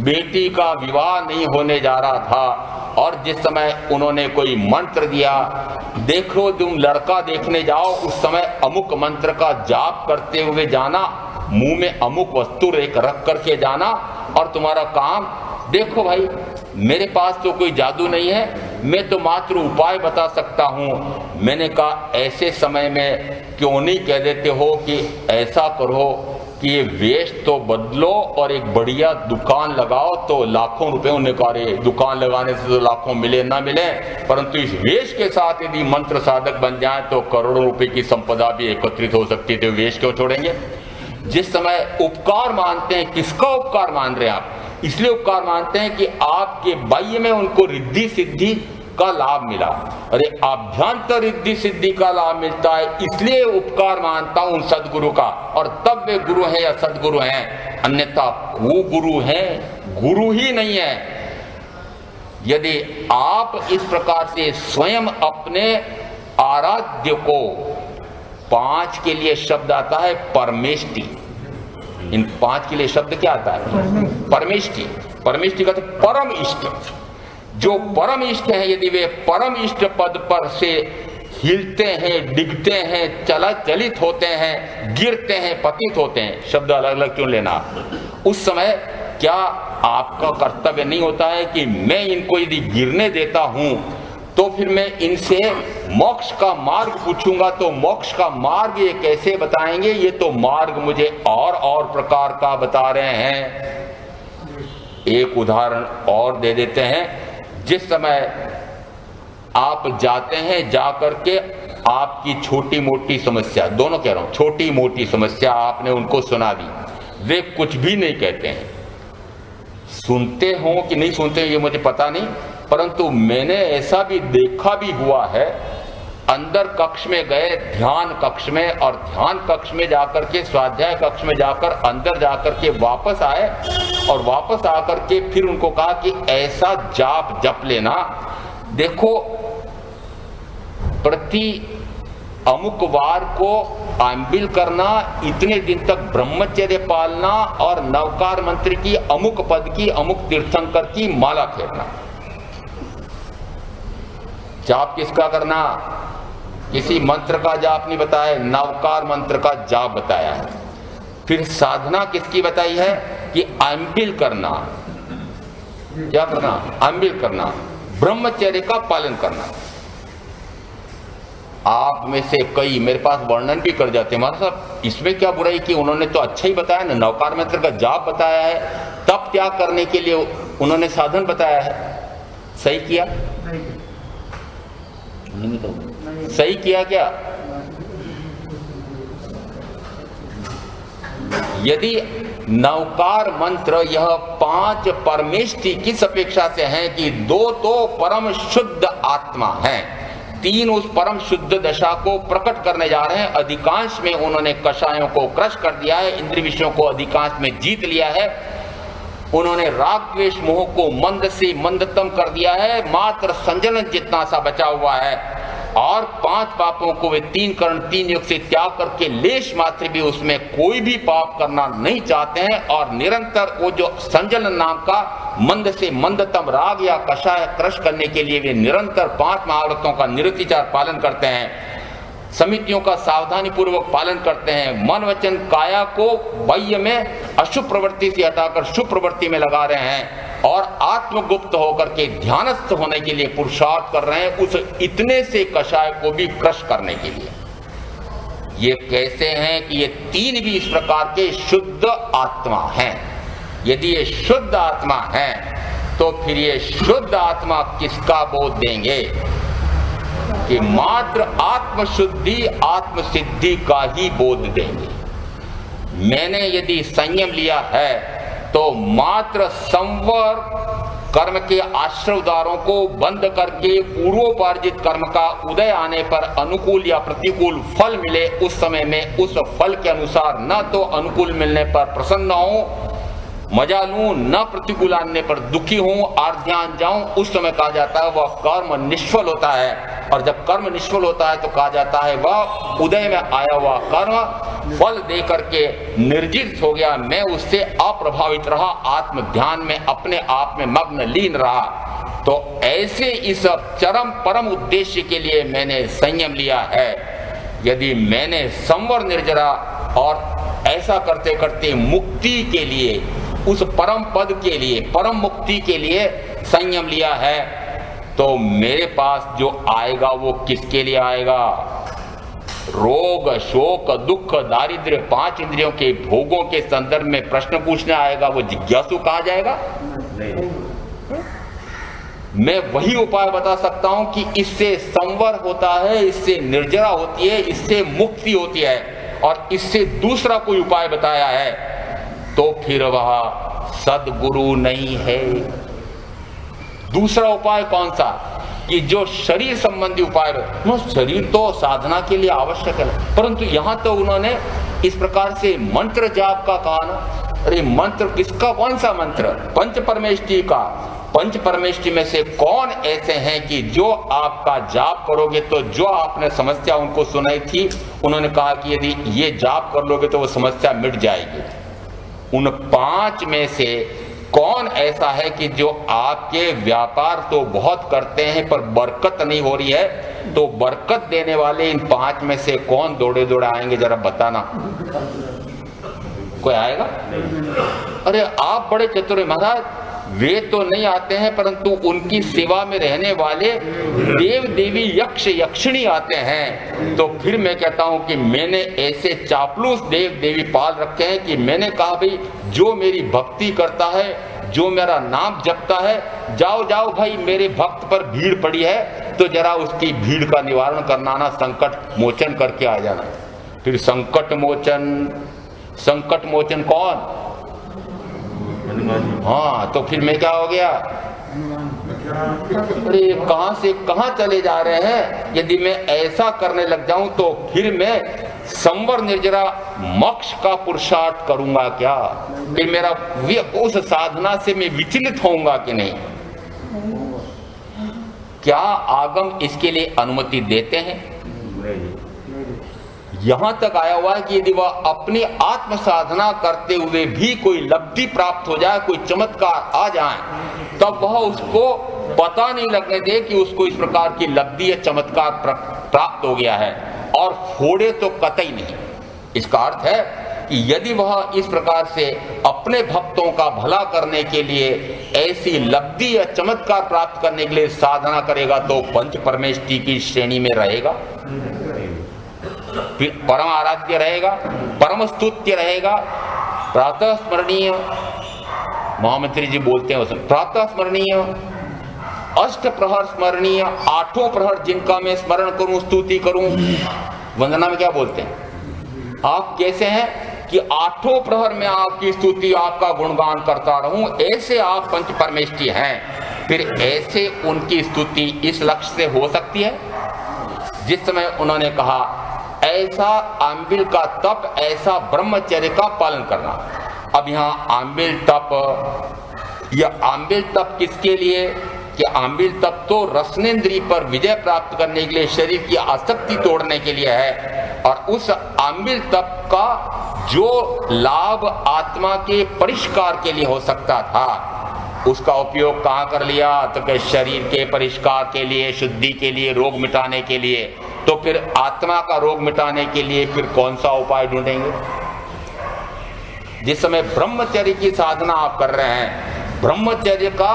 बेटी का विवाह नहीं होने जा रहा था और जिस समय उन्होंने कोई मंत्र दिया, देखो तुम लड़का देखने जाओ, उस समय अमुक मंत्र का जाप करते हुए जाना, मुंह में अमुक वस्तु रख करके जाना और तुम्हारा काम। देखो भाई, मेरे पास तो कोई जादू नहीं है, मैं तो मात्र उपाय बता सकता हूं। मैंने कहा ऐसे समय में क्यों नहीं कह देते हो कि ऐसा करो कि ये वेश तो बदलो और एक बढ़िया दुकान लगाओ, तो लाखों रुपए। उन्हें कहा रे, दुकान लगाने से तो लाखों मिले ना मिले, परंतु इस वेश के साथ यदि मंत्र साधक बन जाए तो करोड़ों रुपए की संपदा भी एकत्रित हो सकती है, तो वेश क्यों छोड़ेंगे? जिस समय उपकार मानते हैं, किसका उपकार मान रहे हैं आप? इसलिए उपकार मानते हैं कि आपके बाह्य में उनको रिद्धि सिद्धि का लाभ मिला। अरे आभ्यंतर रिद्धि सिद्धि का लाभ मिलता है, इसलिए उपकार मानता हूं उन सदगुरु का। और तब वे गुरु हैं या सदगुरु हैं, अन्यथा कुगुरु हैं, गुरु ही नहीं है। यदि आप इस प्रकार से स्वयं अपने आराध्य को, 5 के लिए शब्द आता है परमेष्टि। इन 5 के लिए शब्द क्या आता है? परमेष्टि। परमेष्टि का तो परम इष्ट। जो परम इष्ट है, यदि वे परम इष्ट पद पर से हिलते हैं, डिगते हैं, चलित होते हैं, गिरते हैं, पतित होते हैं, शब्द अलग अलग क्यों लेना? उस समय क्या आपका कर्तव्य नहीं होता है कि मैं इनको यदि गिरने देता हूं तो फिर मैं इनसे मोक्ष का मार्ग पूछूंगा, तो मोक्ष का मार्ग ये कैसे बताएंगे? ये तो मार्ग मुझे और प्रकार का बता रहे हैं। एक उदाहरण और दे देते हैं। जिस समय आप जाते हैं, जाकर के आपकी छोटी मोटी समस्या, दोनों कह रहा हूं, छोटी मोटी समस्या आपने उनको सुना दी, वे कुछ भी नहीं कहते हैं। सुनते हो कि नहीं सुनते ये मुझे पता नहीं, परंतु मैंने ऐसा भी देखा भी हुआ है, अंदर कक्ष में गए, ध्यान कक्ष में, और ध्यान कक्ष में जाकर के, स्वाध्याय कक्ष में जाकर, अंदर जाकर के वापस आए और वापस आकर के फिर उनको कहा कि ऐसा जाप जप लेना। देखो, प्रति अमुक वार को आंबिल करना, इतने दिन तक ब्रह्मचर्य पालना और नवकार मंत्र की अमुक पद की, अमुक तीर्थंकर की माला फेरना। जाप किसका करना? किसी मंत्र का जाप नहीं बताया, नवकार मंत्र का जाप बताया है। फिर साधना किसकी बताई है? कि आंबिल करना। क्या करना? आंबिल करना, ब्रह्मचर्य का पालन करना। आप में से कई मेरे पास वर्णन भी कर जाते हैं, महाराज साहब इसमें क्या बुराई की, उन्होंने तो अच्छा ही बताया ना, नवकार मंत्र का जाप बताया है, तप त्याग करने के लिए उन्होंने साधन बताया है। सही किया? सही किया क्या? यदि नवकार मंत्र यह 5 परमेष्टि किस अपेक्षा से हैं कि 2 तो परम शुद्ध आत्मा हैं, 3 उस परम शुद्ध दशा को प्रकट करने जा रहे हैं। अधिकांश में उन्होंने कषायों को क्रश कर दिया है, इंद्रिय विषयों को अधिकांश में जीत लिया है, उन्होंने राग द्वेष मोह को मंद से मंदतम कर दिया है, मात्र संजलन जितना सा बचा हुआ है। और 5 पापों को वे 3 कर्ण 3 युग से त्याग करके लेश मात्र भी उसमें कोई भी पाप करना नहीं चाहते हैं, और निरंतर वो जो संजलन नाम का मंद से मंदतम राग या कषाय क्रश करने के लिए वे निरंतर 5 महाव्रतों का निरतिचार पालन करते हैं, समितियों का सावधानी पूर्वक पालन करते हैं, मन वचन काया को बाह्य में अशुभ प्रवृत्ति से हटाकर शुभ प्रवृत्ति में लगा रहे हैं, और आत्मगुप्त होकर के ध्यानस्थ होने के लिए पुरुषार्थ कर रहे हैं, उस इतने से कषाय को भी क्रश करने के लिए। ये कैसे हैं कि ये 3 भी इस प्रकार के शुद्ध आत्मा हैं। यदि ये शुद्ध आत्मा है तो फिर ये शुद्ध आत्मा किसका बोध देंगे? कि मात्र आत्मशुद्धि आत्मसिद्धि का ही बोध देंगे। मैंने यदि संयम लिया है तो मात्र संवर कर्म के आश्रवदारों को बंद करके पूर्वोपार्जित कर्म का उदय आने पर अनुकूल या प्रतिकूल फल मिले, उस समय में उस फल के अनुसार न तो अनुकूल मिलने पर प्रसन्न हो, मजा लूं, न प्रतिकूल आने पर दुखी हूं, आर्ध्यान जाऊं, उस समय कहा जाता है वह कर्म निष्फल होता है। और जब कर्म निष्फल होता है तो कहा जाता है वह उदय में आया हुआ कर्म फल दे करके निर्जीत हो गया, मैं उससे अप्रभावित रहा, आत्म ध्यान में अपने आप में मग्न लीन रहा। तो ऐसे इस चरम परम उद्देश्य के लिए मैंने संयम लिया है। यदि मैंने संवर निर्जरा और ऐसा करते करते मुक्ति के लिए, उस परम पद के लिए, परम मुक्ति के लिए संयम लिया है, तो मेरे पास जो आएगा वो किसके लिए आएगा? रोग, शोक, दुख, दारिद्र्य, 5 इंद्रियों के भोगों के संदर्भ में प्रश्न पूछने आएगा, वो जिज्ञासु कहा जाएगा? मैं वही उपाय बता सकता हूं कि इससे संवर होता है, इससे निर्जरा होती है, इससे मुक्ति होती है, और इससे दूसरा कोई उपाय बताया है तो फिर वह सद्गुरु नहीं है। दूसरा उपाय कौन सा? कि जो शरीर संबंधी उपाय है, शरीर तो साधना के लिए आवश्यक है, परंतु यहां तो उन्होंने इस प्रकार से मंत्र जाप का कहा ना। अरे मंत्र किसका? कौन सा मंत्र? पंच परमेष्टि का। पंच परमेष्टि में से कौन ऐसे हैं कि जो आपका जाप करोगे तो जो आपने समस्या उनको सुनाई थी, उन्होंने कहा कि यदि ये जाप कर लोगे तो वो समस्या मिट जाएगी। उन 5 में से कौन ऐसा है कि जो आपके व्यापार तो बहुत करते हैं पर बरकत नहीं हो रही है? तो बरकत देने वाले इन 5 में से कौन दौड़े दौड़े आएंगे, जरा बताना। कोई आएगा? अरे आप बड़े चतुर हैं महाराज, वे तो नहीं आते हैं, परंतु उनकी सेवा में रहने वाले देव देवी यक्ष यक्षिणी आते हैं। तो फिर मैं कहता हूं कि मैंने ऐसे चापलूस देव देवी पाल रखे हैं कि मैंने कहा भाई जो मेरी भक्ति करता है, जो मेरा नाम जपता है, जाओ जाओ भाई मेरे भक्त पर भीड़ पड़ी है तो जरा उसकी भीड़ का निवारण करना ना, संकट मोचन करके आ जाना। फिर संकट मोचन कौन? हाँ, तो फिर मैं क्या हो गया? अरे कहां से कहां चले जा रहे हैं? यदि मैं ऐसा करने लग जाऊं तो फिर मैं संवर निर्जरा मोक्ष का पुरुषार्थ करूंगा क्या? फिर मेरा उस साधना से मैं विचलित होऊंगा कि नहीं? क्या आगम इसके लिए अनुमति देते हैं? यहां तक आया हुआ है कि यदि वह अपनी आत्म साधना करते हुए भी कोई लब्धि प्राप्त हो जाए, कोई चमत्कार आ जाए, तब वह उसको पता नहीं लगने दे कि उसको इस प्रकार की लब्धि या चमत्कार प्राप्त हो गया है, और फोड़े तो कतई नहीं। इसका अर्थ है कि यदि वह इस प्रकार से अपने भक्तों का भला करने के लिए ऐसी लब्धि या चमत्कार प्राप्त करने के लिए साधना करेगा तो पंच परमेष्टि की श्रेणी में रहेगा, फिर परम आराध्य रहेगा, परम स्तुत्य रहेगा, प्रातः स्मरणीय। महामंत्री जी बोलते हैं उसमें प्रातः स्मरणीय, अष्ट प्रहर स्मरणीय, 8 प्रहर जिनका मैं स्मरण करूं, स्तुति करूं। वंदना में क्या बोलते हैं? आप कैसे हैं कि 8 प्रहर में आपकी स्तुति, आपका गुणगान करता रहूं, ऐसे आप पंच परमेष्टि हैं। फिर ऐसे उनकी स्तुति इस लक्ष्य से हो सकती है जिस समय उन्होंने कहा ऐसा आंबिल का तप, ऐसा ब्रह्मचर्य का पालन करना। अब यहाँ आंबिल तप, यह आंबिल तप किसके लिए? कि आंबिल तप तो रसनेंद्री पर विजय प्राप्त करने के लिए, शरीर की आसक्ति तोड़ने के लिए है, और उस आंबिल तप का जो लाभ आत्मा के परिष्कार के लिए हो सकता था, उसका उपयोग कहाँ कर लिया? तो कि शरीर के परिष्कार के लिए, शुद्धि के लिए, रोग मिटाने के लिए। तो फिर आत्मा का रोग मिटाने के लिए फिर कौन सा उपाय ढूंढेंगे? जिस समय ब्रह्मचर्य की साधना आप कर रहे हैं, ब्रह्मचर्य का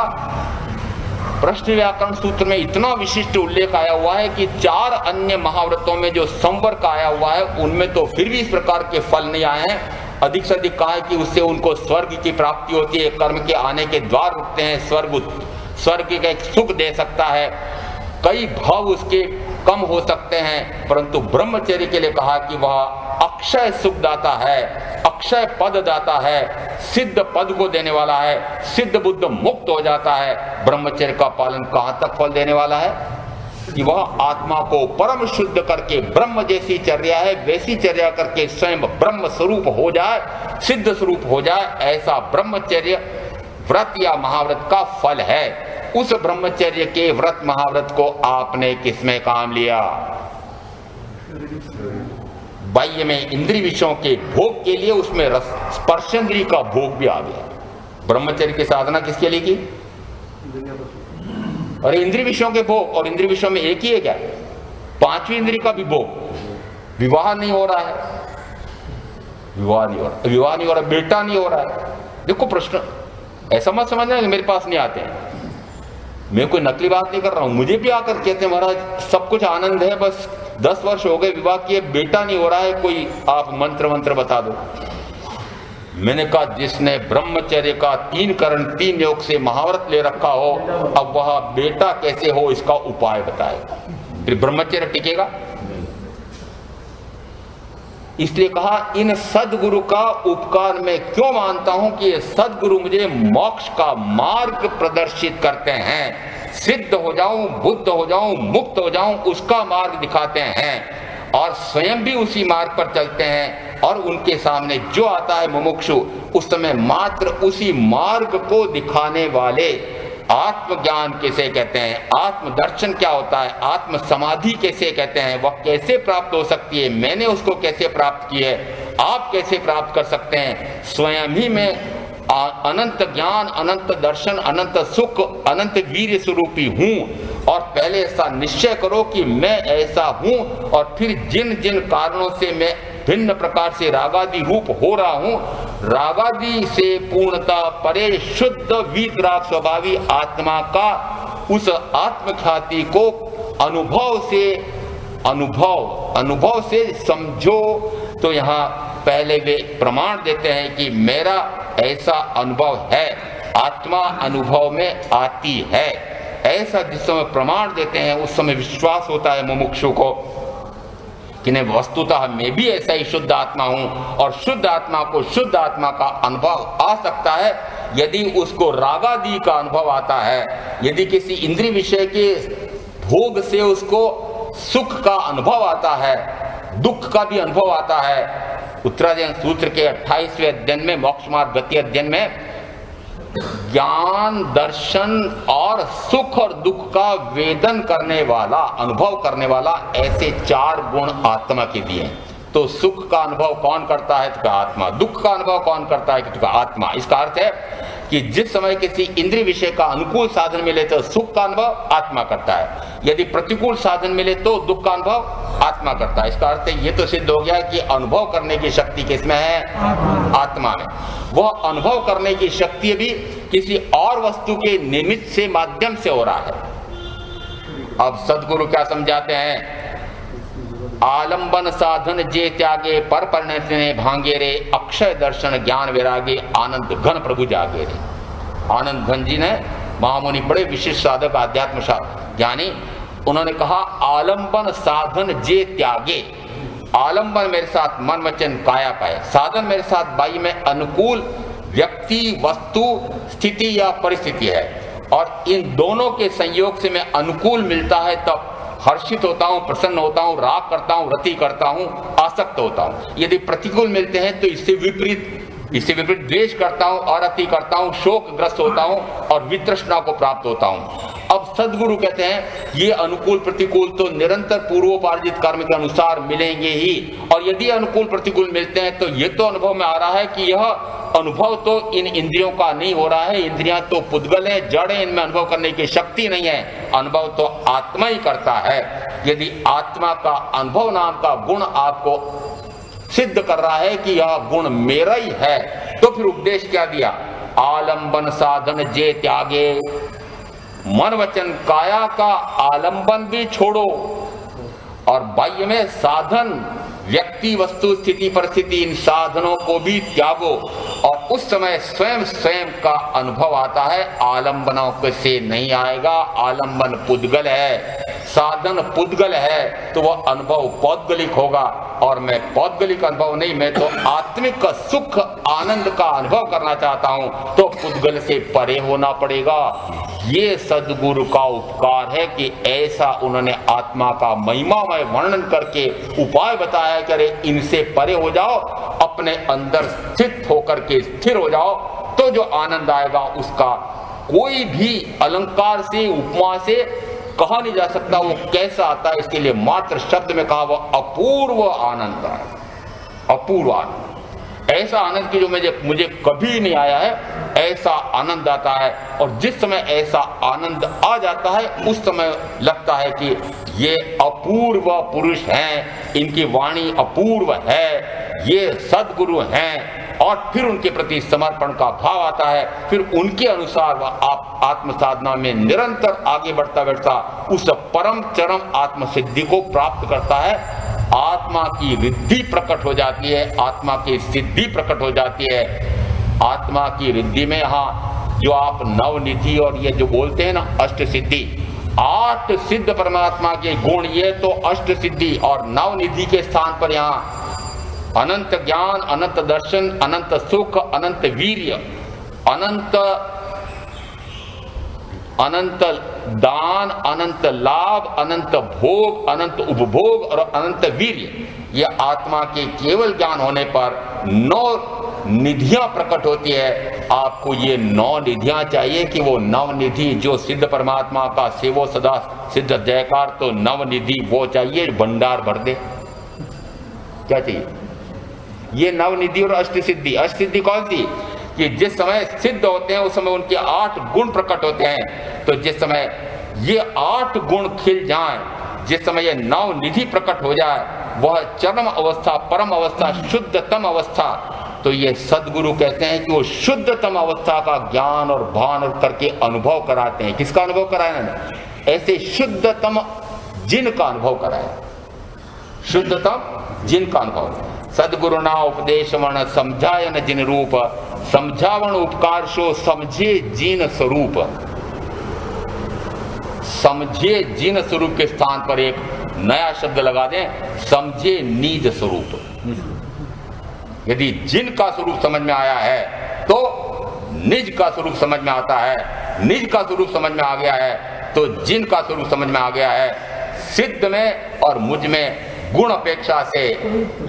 प्रश्न व्याकरण सूत्र में इतना विशिष्ट उल्लेख आया हुआ है कि 4 अन्य महाव्रतों में जो संवर का आया हुआ है उनमें तो फिर भी इस प्रकार के फल नहीं आए हैं। अधिक से अधिक कहा है कि उससे उनको स्वर्ग की प्राप्ति होती है, कर्म के आने के द्वार रुकते हैं, स्वर्ग का एक सुख दे सकता है, कई भाव उसके कम हो सकते हैं, परंतु ब्रह्मचर्य के लिए कहा कि वह अक्षय सुख दाता है, अक्षय पद दाता है, सिद्ध पद को देने वाला है, सिद्ध बुद्ध मुक्त हो जाता है। ब्रह्मचर्य का पालन कहां तक फल देने वाला है? कि वह आत्मा को परम शुद्ध करके ब्रह्म जैसी चर्या है वैसी चर्या करके स्वयं ब्रह्म स्वरूप हो जाए, सिद्ध स्वरूप हो जाए, ऐसा ब्रह्मचर्य व्रत या महाव्रत का फल है। उस ब्रह्मचर्य के व्रत महाव्रत को आपने किसमें काम लिया? बाह्य में इंद्रिय विषयों के भोग के लिए, उसमें रस स्पर्शेंद्रिय का भोग भी आ गया। ब्रह्मचर्य की साधना किसके लिए की? और इंद्रिय विषयों के भोग, और इंद्रिय विषयों में एक ही है क्या? पांचवी इंद्रिय का भी भोग। विवाह नहीं हो रहा है, विवाह नहीं हो रहा, बेटा नहीं हो रहा है। देखो प्रश्न ऐसा मत समझना कि मेरे पास नहीं आते हैं, मैं कोई नकली बात नहीं कर रहा हूं। मुझे भी आकर कहते हैं महाराज सब कुछ आनंद है, बस 10 वर्ष हो गए विवाह किए, बेटा नहीं हो रहा है, कोई आप मंत्र बता दो। मैंने कहा जिसने ब्रह्मचर्य का 3 करण 3 योग से महाव्रत ले रखा हो, अब वह बेटा कैसे हो इसका उपाय बताएगा, फिर ब्रह्मचर्य टिकेगा। इसलिए कहा इन सदगुरु का उपकार मैं क्यों मानता हूं कि ये सदगुरु मुझे मोक्ष का मार्ग प्रदर्शित करते हैं। सिद्ध हो जाऊं, बुद्ध हो जाऊं, मुक्त हो जाऊं, उसका मार्ग दिखाते हैं और स्वयं भी उसी मार्ग पर चलते हैं। और उनके सामने जो आता है मुमुक्षु, उस समय मात्र उसी मार्ग को दिखाने वाले। आत्मज्ञान किसे कहते हैं, आत्मदर्शन क्या होता है, आत्म समाधि कैसे कहते हैं, वह कैसे प्राप्त हो सकती है, मैंने उसको कैसे प्राप्त की है, आप कैसे प्राप्त कर सकते हैं। स्वयं ही मैं अनंत ज्ञान, अनंत दर्शन, अनंत सुख, अनंत वीर्य स्वरूपी हूं। और पहले ऐसा निश्चय करो कि मैं ऐसा हूं, और फिर जिन जिन कारणों से मैं भिन्न प्रकार से रागादि रूप हो रहा हूं, रागादि से पूर्णता परे शुद्ध वीतराग स्वभावी आत्मा का उस आत्मख्याति को अनुभव से समझो। तो यहाँ पहले वे प्रमाण देते हैं कि मेरा ऐसा अनुभव है, आत्मा अनुभव में आती है। ऐसा जिस समय प्रमाण देते हैं उस समय विश्वास होता है मुमुक्षु को कि नहीं, वस्तुतः मैं भी ऐसा ही शुद्ध आत्मा हूं। और शुद्ध आत्मा को शुद्ध आत्मा का अनुभव आ सकता है यदि उसको रागादि का अनुभव आता है, यदि किसी इंद्रिय विषय के भोग से उसको सुख का अनुभव आता है, दुख का भी अनुभव आता है। उत्तरायण सूत्र के 28वें अध्ययन में, मोक्ष मार्ग गति अध्ययन में, ज्ञान, दर्शन और सुख और दुख का वेदन करने वाला, अनुभव करने वाला, ऐसे 4 गुण आत्मा के दिए। तो सुख का अनुभव कौन करता है? तो आत्मा। दुख का अनुभव कौन करता है? तो आत्मा। इसका अर्थ है कि जिस समय किसी इंद्रिय विषय का अनुकूल साधन मिले तो सुख का अनुभव आत्मा करता है, यदि प्रतिकूल साधन मिले तो दुख का अनुभव आत्मा करता है। इसका अर्थ है ये तो सिद्ध हो गया कि अनुभव करने की शक्ति किसमें है? आत्मा में। वह अनुभव करने की शक्ति भी किसी और वस्तु के निमित्त से, माध्यम से हो रहा है। अब सदगुरु क्या समझाते हैं? आलंबन साधन जे त्यागे, पर परिणति भांगे रे, अक्षय दर्शन ज्ञान वैरागे, आनंद घन प्रभु जागे रे। आनंद घन जी ने, महामुनि बड़े विशिष्ट साधक, आध्यात्म ज्ञानी, उन्होंने कहा आलंबन साधन जे त्यागे। आलंबन मेरे साथ मन वचन काया का है, साधन मेरे साथ बाह्य में अनुकूल व्यक्ति, वस्तु, स्थिति या परिस्थिति है, और इन दोनों के संयोग से मैं अनुकूल मिलता है तब हर्षित होता हूं, प्रसन्न होता हूं, राग करता हूं, रति करता हूं, आसक्त होता हूं। यदि प्रतिकूल मिलते हैं तो इससे विपरीत द्वेष करता हूं, अरति करता हूं, शोकग्रस्त होता हूं और वितृष्णा को प्राप्त होता हूं। अब सदगुरु कहते हैं ये अनुकूल प्रतिकूल तो निरंतर पूर्वोपार्जित कर्म के अनुसार मिलेंगे ही, और यदि अनुकूल प्रतिकूल मिलते हैं तो ये तो अनुभव में आ रहा है कि यह अनुभव तो इन इंद्रियों का नहीं हो रहा है, इंद्रियां तो पुद्गल है, जड़ है, इनमें अनुभव करने की शक्ति नहीं है, अनुभव तो आत्मा ही करता है। यदि आत्मा का अनुभव नाम का गुण आपको सिद्ध कर रहा है कि यह गुण मेरा ही है, तो फिर उपदेश क्या दिया? आलंबन साधन जे त्यागे। मन वचन काया का आलंबन भी छोड़ो और बाह्य में साधन, व्यक्ति, वस्तु, स्थिति, परिस्थिति, इन साधनों को भी त्यागो, और उस समय स्वयं का अनुभव आता है। आलंबनों से नहीं आएगा, आलंबन पुद्गल है, साधन पुद्गल है तो वह अनुभव पौद्गलिक होगा, और मैं पौद्गलिक अनुभव नहीं, मैं तो आत्मिक सुख आनंद का अनुभव करना चाहता हूं, तो पुद्गल से परे होना पड़ेगा। ये सदगुरु का उपकार है कि ऐसा उन्होंने आत्मा का महिमामय वर्णन करके उपाय बताया कि अरे इनसे परे हो जाओ, अपने अंदर स्थित होकर के स्थिर हो जाओ, तो जो आनंद आएगा उसका कोई भी अलंकार से उपमा से कहा नहीं जा सकता वो कैसा आता है। इसके लिए मात्र शब्द में कहा वो अपूर्व आनंद है, अपूर्व आनंद, ऐसा आनंद की जो मुझे कभी नहीं आया है, ऐसा आनंद आता है। और जिस समय ऐसा आनंद आ जाता है उस समय लगता है कि ये अपूर्व पुरुष हैं, इनकी वाणी अपूर्व है, ये सद्गुरु हैं, और फिर उनके प्रति समर्पण का भाव आता है। फिर उनके अनुसार वह आप आत्म साधना में निरंतर आगे बढ़ता बढ़ता उस परम चरम आत्म सिद्धि को प्राप्त करता है। आत्मा की रिद्धि प्रकट हो जाती है, आत्मा की सिद्धि प्रकट हो जाती है। आत्मा की रिद्धि में यहाँ जो आप नवनिधि और ये जो बोलते हैं ना अष्ट सिद्धि, 8 सिद्ध परमात्मा के गुण, ये तो अष्ट सिद्धि, और नवनिधि के स्थान पर यहाँ अनंत ज्ञान, अनंत दर्शन, अनंत सुख, अनंत वीर्य, अनंत दान, अनंत लाभ, अनंत भोग, अनंत उपभोग और अनंत वीर्य, ये आत्मा के केवल ज्ञान होने पर 9 निधियां प्रकट होती है। आपको ये 9 निधियां चाहिए कि वो नवनिधि जो सिद्ध परमात्मा का सेवो सदा सिद्ध जयकार, तो नवनिधि वो चाहिए भंडार भर दे। क्या चाहिए? ये नवनिधि और अष्ट सिद्धि। अष्ट सिद्धि कौन सी? कि जिस समय सिद्ध होते हैं उस समय उनके 8 गुण प्रकट होते हैं। तो जिस समय ये 8 गुण खिल जाएं, जिस समय ये नवनिधि प्रकट हो जाए, वह चरम अवस्था, परम अवस्था, शुद्धतम अवस्था, तो ये सदगुरु कहते हैं कि वो शुद्धतम अवस्था का ज्ञान और भान करके अनुभव कराते हैं। किसका अनुभव कराया ना? ऐसे शुद्धतम जिन का अनुभव कराया, शुद्धतम जिन का अनुभव। सदगुरु ना उपदेश वर्ण समझायन जिन रूप, समझावण उपकार शो समझे जिन स्वरूप। समझे जिन स्वरूप के स्थान पर एक नया शब्द लगा दें, समझे निज स्वरूप। यदि जिन का स्वरूप समझ में आया है तो निज का स्वरूप समझ में आता है, निज का स्वरूप समझ में आ गया है तो जिन का स्वरूप समझ में आ गया है। सिद्ध में और मुझ में गुण अपेक्षा से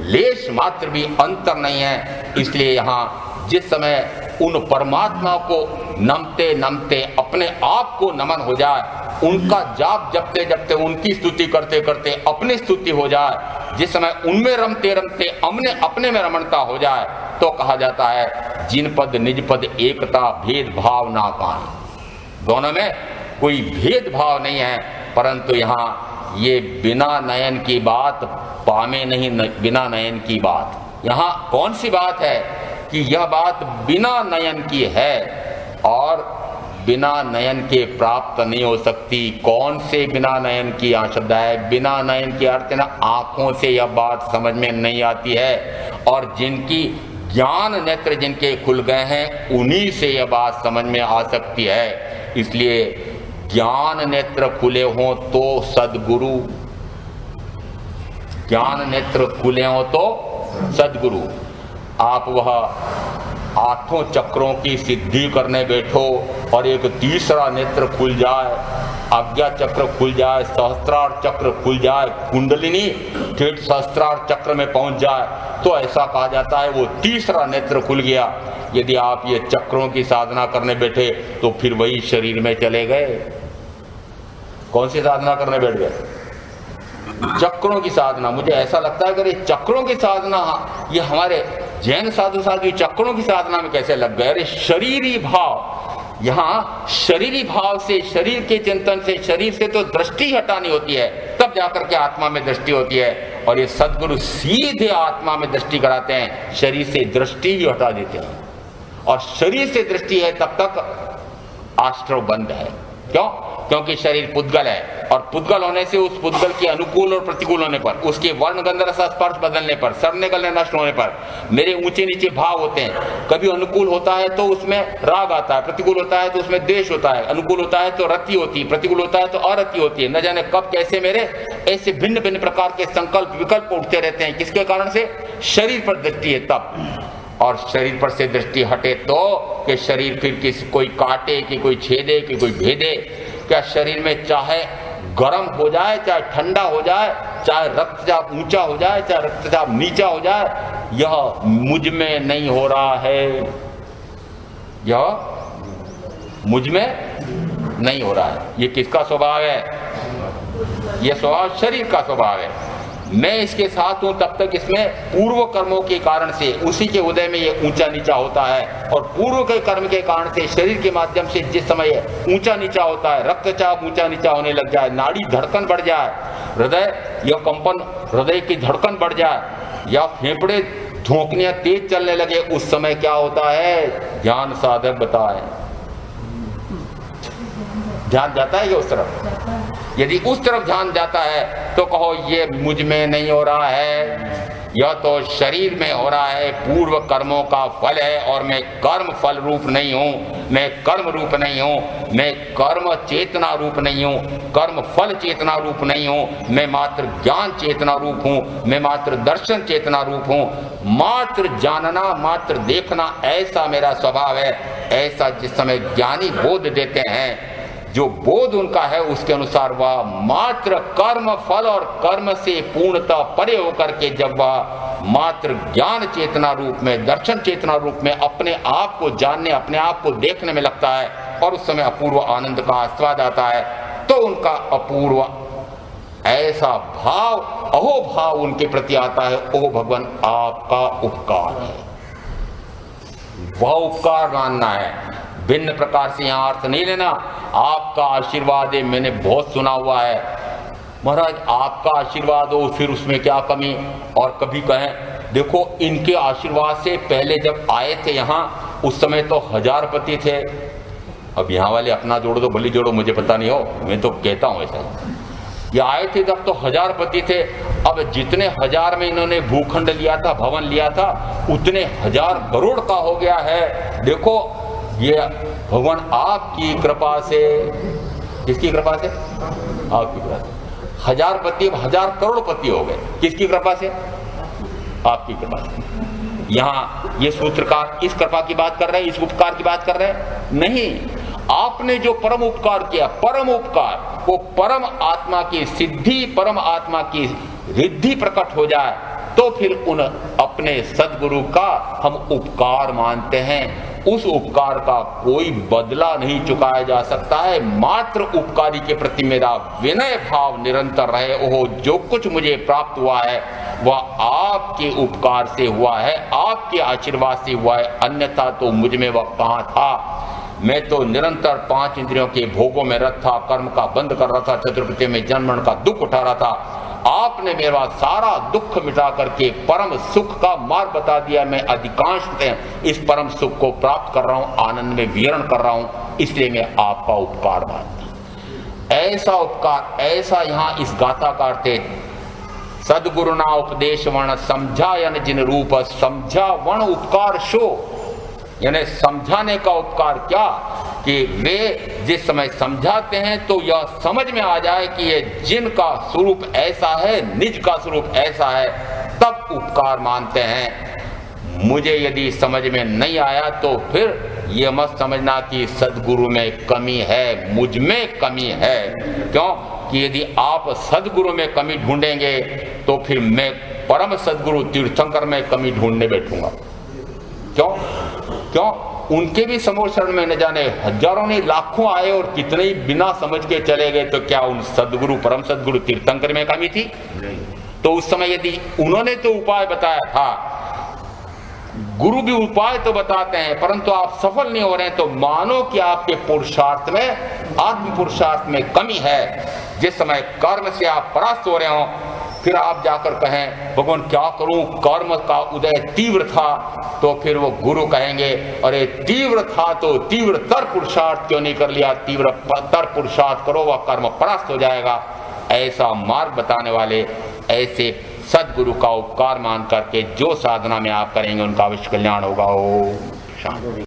लेश मात्र भी अंतर नहीं है। इसलिए यहाँ जिस समय उन परमात्मा को नमते नमते अपने आप को नमन हो जाए, उनका जाप जपते जपते उनकी स्तुति करते करते अपनी स्तुति हो जाए, जिस समय उनमें रमते रमते अपने में रमणता हो जाए, तो कहा जाता है जिन पद निज पद एकता भेदभाव ना पाए। दोनों में कोई भेदभाव नहीं है, परंतु यहाँ ये बिना नयन की बात पामे नहीं, बिना नयन की बात। यहाँ कौन सी बात है कि यह बात बिना नयन की है और बिना नयन के प्राप्त नहीं हो सकती। कौन से बिना नयन की? यहाँ शब्द है बिना नयन की, अर्थ है ना आंखों से यह बात समझ में नहीं आती है, और जिनकी ज्ञान नेत्र जिनके खुल गए हैं उन्हीं से यह बात समझ में आ सकती है। इसलिए ज्ञान नेत्र खुले हों तो सदगुरु, ज्ञान नेत्र खुले हों तो सदगुरु। आप वह 8 चक्रों की सिद्धि करने बैठो और एक तीसरा नेत्र खुल जाए, आज्ञा चक्र खुल जाए, सहस्त्रार चक्र खुल जाए, कुंडलिनी ठेठ सहस्त्रार चक्र में पहुंच जाए, तो ऐसा कहा जाता है वो तीसरा नेत्र खुल गया। यदि आप ये चक्रों की साधना करने बैठे तो फिर वही शरीर में चले गए। कौन सी साधना करने बैठ गए? चक्रों की साधना। मुझे ऐसा लगता है कि ये चक्रों की साधना, ये हमारे जैन साधु साधु चक्रों की साधना में कैसे लग गए? अरे शरीरी भाव, यहाँ शरीरी भाव से, शरीर के चिंतन से, शरीर से तो दृष्टि हटानी होती है, तब जाकर के आत्मा में दृष्टि होती है। और ये सदगुरु सीधे आत्मा में दृष्टि कराते हैं, शरीर से दृष्टि ही हटा देते हैं। और शरीर से दृष्टि है तब तक आश्रव बंद है। क्यों? क्योंकि शरीर पुद्गल है, और पुद्गल होने से उस पुद्गल के अनुकूल और प्रतिकूल होने पर, उसके वर्ण गंध रस स्पर्श बदलने पर, सड़ने गलने नष्ट होने पर मेरे ऊंचे नीचे भाव होते हैं। कभी अनुकूल होता है तो उसमें राग आता है, प्रतिकूल होता है तो उसमें द्वेष होता है, अनुकूल होता है तो रति होती है, प्रतिकूल होता है तो अरति होती है। न जाने कब कैसे मेरे ऐसे भिन्न भिन्न प्रकार के संकल्प विकल्प उठते रहते हैं। किसके कारण से? शरीर पर दृष्टि है तब। और शरीर पर से दृष्टि हटे तो कि शरीर फिर किसी कोई काटे, कि कोई छेदे, कि कोई भेदे। क्या शरीर में चाहे गर्म हो जाए, चाहे ठंडा हो जाए, चाहे रक्तचाप ऊंचा हो जाए, चाहे रक्तचाप नीचा हो जाए, यह मुझ में नहीं हो रहा है, यह मुझ में नहीं हो रहा है। ये किसका स्वभाव है? यह स्वभाव शरीर का स्वभाव है। मैं इसके साथ हूं तब तक इसमें पूर्व कर्मों के कारण से उसी के उदय में ये ऊंचा नीचा होता है, और पूर्व के कर्म के कारण से शरीर के माध्यम से जिस समय ऊंचा नीचा होता है, रक्तचाप ऊंचा नीचा होने लग जाए, नाड़ी धड़कन बढ़ जाए, हृदय या कंपन, हृदय की धड़कन बढ़ जाए, या फेफड़े धोकनियां तेज चलने लगे, उस समय क्या होता है? ध्यान साधक बताए, ध्यान जाता है ये उस तरफ। यदि उस तरफ ध्यान जाता है तो कहो ये मुझ में नहीं हो रहा है, यह तो शरीर में हो रहा है, पूर्व कर्मों का फल है, और मैं कर्म फल रूप नहीं हूं, मैं कर्म रूप नहीं हूं, मैं कर्म चेतना रूप नहीं हूं, कर्म फल चेतना रूप नहीं हूं, मैं मात्र ज्ञान चेतना रूप हूं, मैं मात्र दर्शन चेतना रूप हूं, मात्र जानना, मात्र देखना, ऐसा मेरा स्वभाव है। ऐसा जिस समय ज्ञानी बोध देते हैं, जो बोध उनका है उसके अनुसार वह मात्र कर्म फल और कर्म से पूर्णतः परे होकर के जब वह मात्र ज्ञान चेतना रूप में, दर्शन चेतना रूप में अपने आप को जानने, अपने आप को देखने में लगता है, और उस समय अपूर्व आनंद का आस्वाद आता है, तो उनका अपूर्व ऐसा भाव, अहो भाव उनके प्रति आता है, ओ भगवान आपका उपकार है। वह उपकार मानना है, भिन्न प्रकार से यहां अर्थ नहीं लेना। आपका आशीर्वाद है, मैंने बहुत सुना हुआ है, महाराज आपका आशीर्वाद हो फिर उसमें क्या कमी। और कभी कहें देखो इनके आशीर्वाद से पहले जब आए थे यहाँ, उस समय तो 1000पति थे। अब यहाँ वाले अपना जोड़ो तो भली जोड़ो, मुझे पता नहीं हो, मैं तो कहता हूँ ऐसा। ये आए थे तब तो 1000पति थे। अब जितने 1000 में इन्होंने भूखंड लिया था, भवन लिया था, उतने 1000 करोड़ का हो गया है। देखो ये भगवान आपकी कृपा से, किसकी कृपा से? आपकी कृपा से 1000पति 1000 करोड़पति हो गए। किसकी कृपा से? आपकी कृपा से। यहाँ ये सूत्रकार इस कृपा की बात कर रहे हैं, इस उपकार की बात कर रहे हैं? नहीं, आपने जो परम उपकार किया, परम उपकार, वो परम आत्मा की सिद्धि, परम आत्मा की रिद्धि प्रकट हो जाए तो फिर उन अपने सदगुरु का हम उपकार मानते हैं। उस उपकार का कोई बदला नहीं चुकाया जा सकता है। मात्र उपकारी के प्रति मेरा विनय भाव निरंतर रहे। ओहो, जो कुछ मुझे प्राप्त हुआ है वह आपके उपकार से हुआ है, आपके आशीर्वाद से हुआ है, अन्यथा तो मुझ में वह कहाँ था। मैं तो निरंतर 5 इंद्रियों के भोगों में रत था, कर्म का बंद कर रहा था, चतुर्वृत्ति में जन्म मरण का दुख उठा रहा था। आपने मेरा सारा दुख मिटा करके परम सुख का मार्ग बता दिया। मैं अधिकांश इस परम सुख को प्राप्त कर रहा हूं, आनंद में विहरण कर रहा हूं, इसलिए मैं आपका उपकार मानता हूं। ऐसा उपकार, ऐसा यहां इस गाथा का अर्थ है, सदगुरुना उपदेश वर्ण समझायन जिन रूप, समझा वर्ण उपकार शो, यानी समझाने का उपकार क्या कि वे जिस समय समझाते हैं तो यह समझ में आ जाए कि ये जिन का स्वरूप ऐसा है, निज का स्वरूप ऐसा है, तब उपकार मानते हैं। मुझे यदि समझ में नहीं आया तो फिर ये मत समझना कि सदगुरु में कमी है, मुझ में कमी है। क्यों कि यदि आप सदगुरु में कमी ढूंढेंगे तो फिर मैं परम सदगुरु तीर्थंकर में कमी ढूंढने बैठूंगा। क्यों? उनके भी समूह शरण में न जाने हजारों नहीं लाखों आए और कितने ही बिना समझ के चले गए, तो क्या उन सदगुरु परम सदगुरु तीर्थंकर में कमी थी? तो उस समय यदि उन्होंने तो उपाय बताया था, गुरु भी उपाय तो बताते हैं, परंतु आप सफल नहीं हो रहे हैं, तो मानो कि आपके पुरुषार्थ में, आत्म पुरुषार्थ में कमी है। जिस समय कर्म से आप परास्त हो रहे हो, फिर आप जाकर कहें भगवान क्या करूं, कर्म का उदय तीव्र था, तो फिर वो गुरु कहेंगे अरे तीव्र था तो तीव्रतर पुरुषार्थ क्यों नहीं कर लिया, तीव्रतर पुरुषार्थ करो वह कर्म परास्त हो जाएगा। ऐसा मार्ग बताने वाले ऐसे सदगुरु का उपकार मान करके जो साधना में आप करेंगे उनका अवश्य कल्याण होगा। ओम शांति।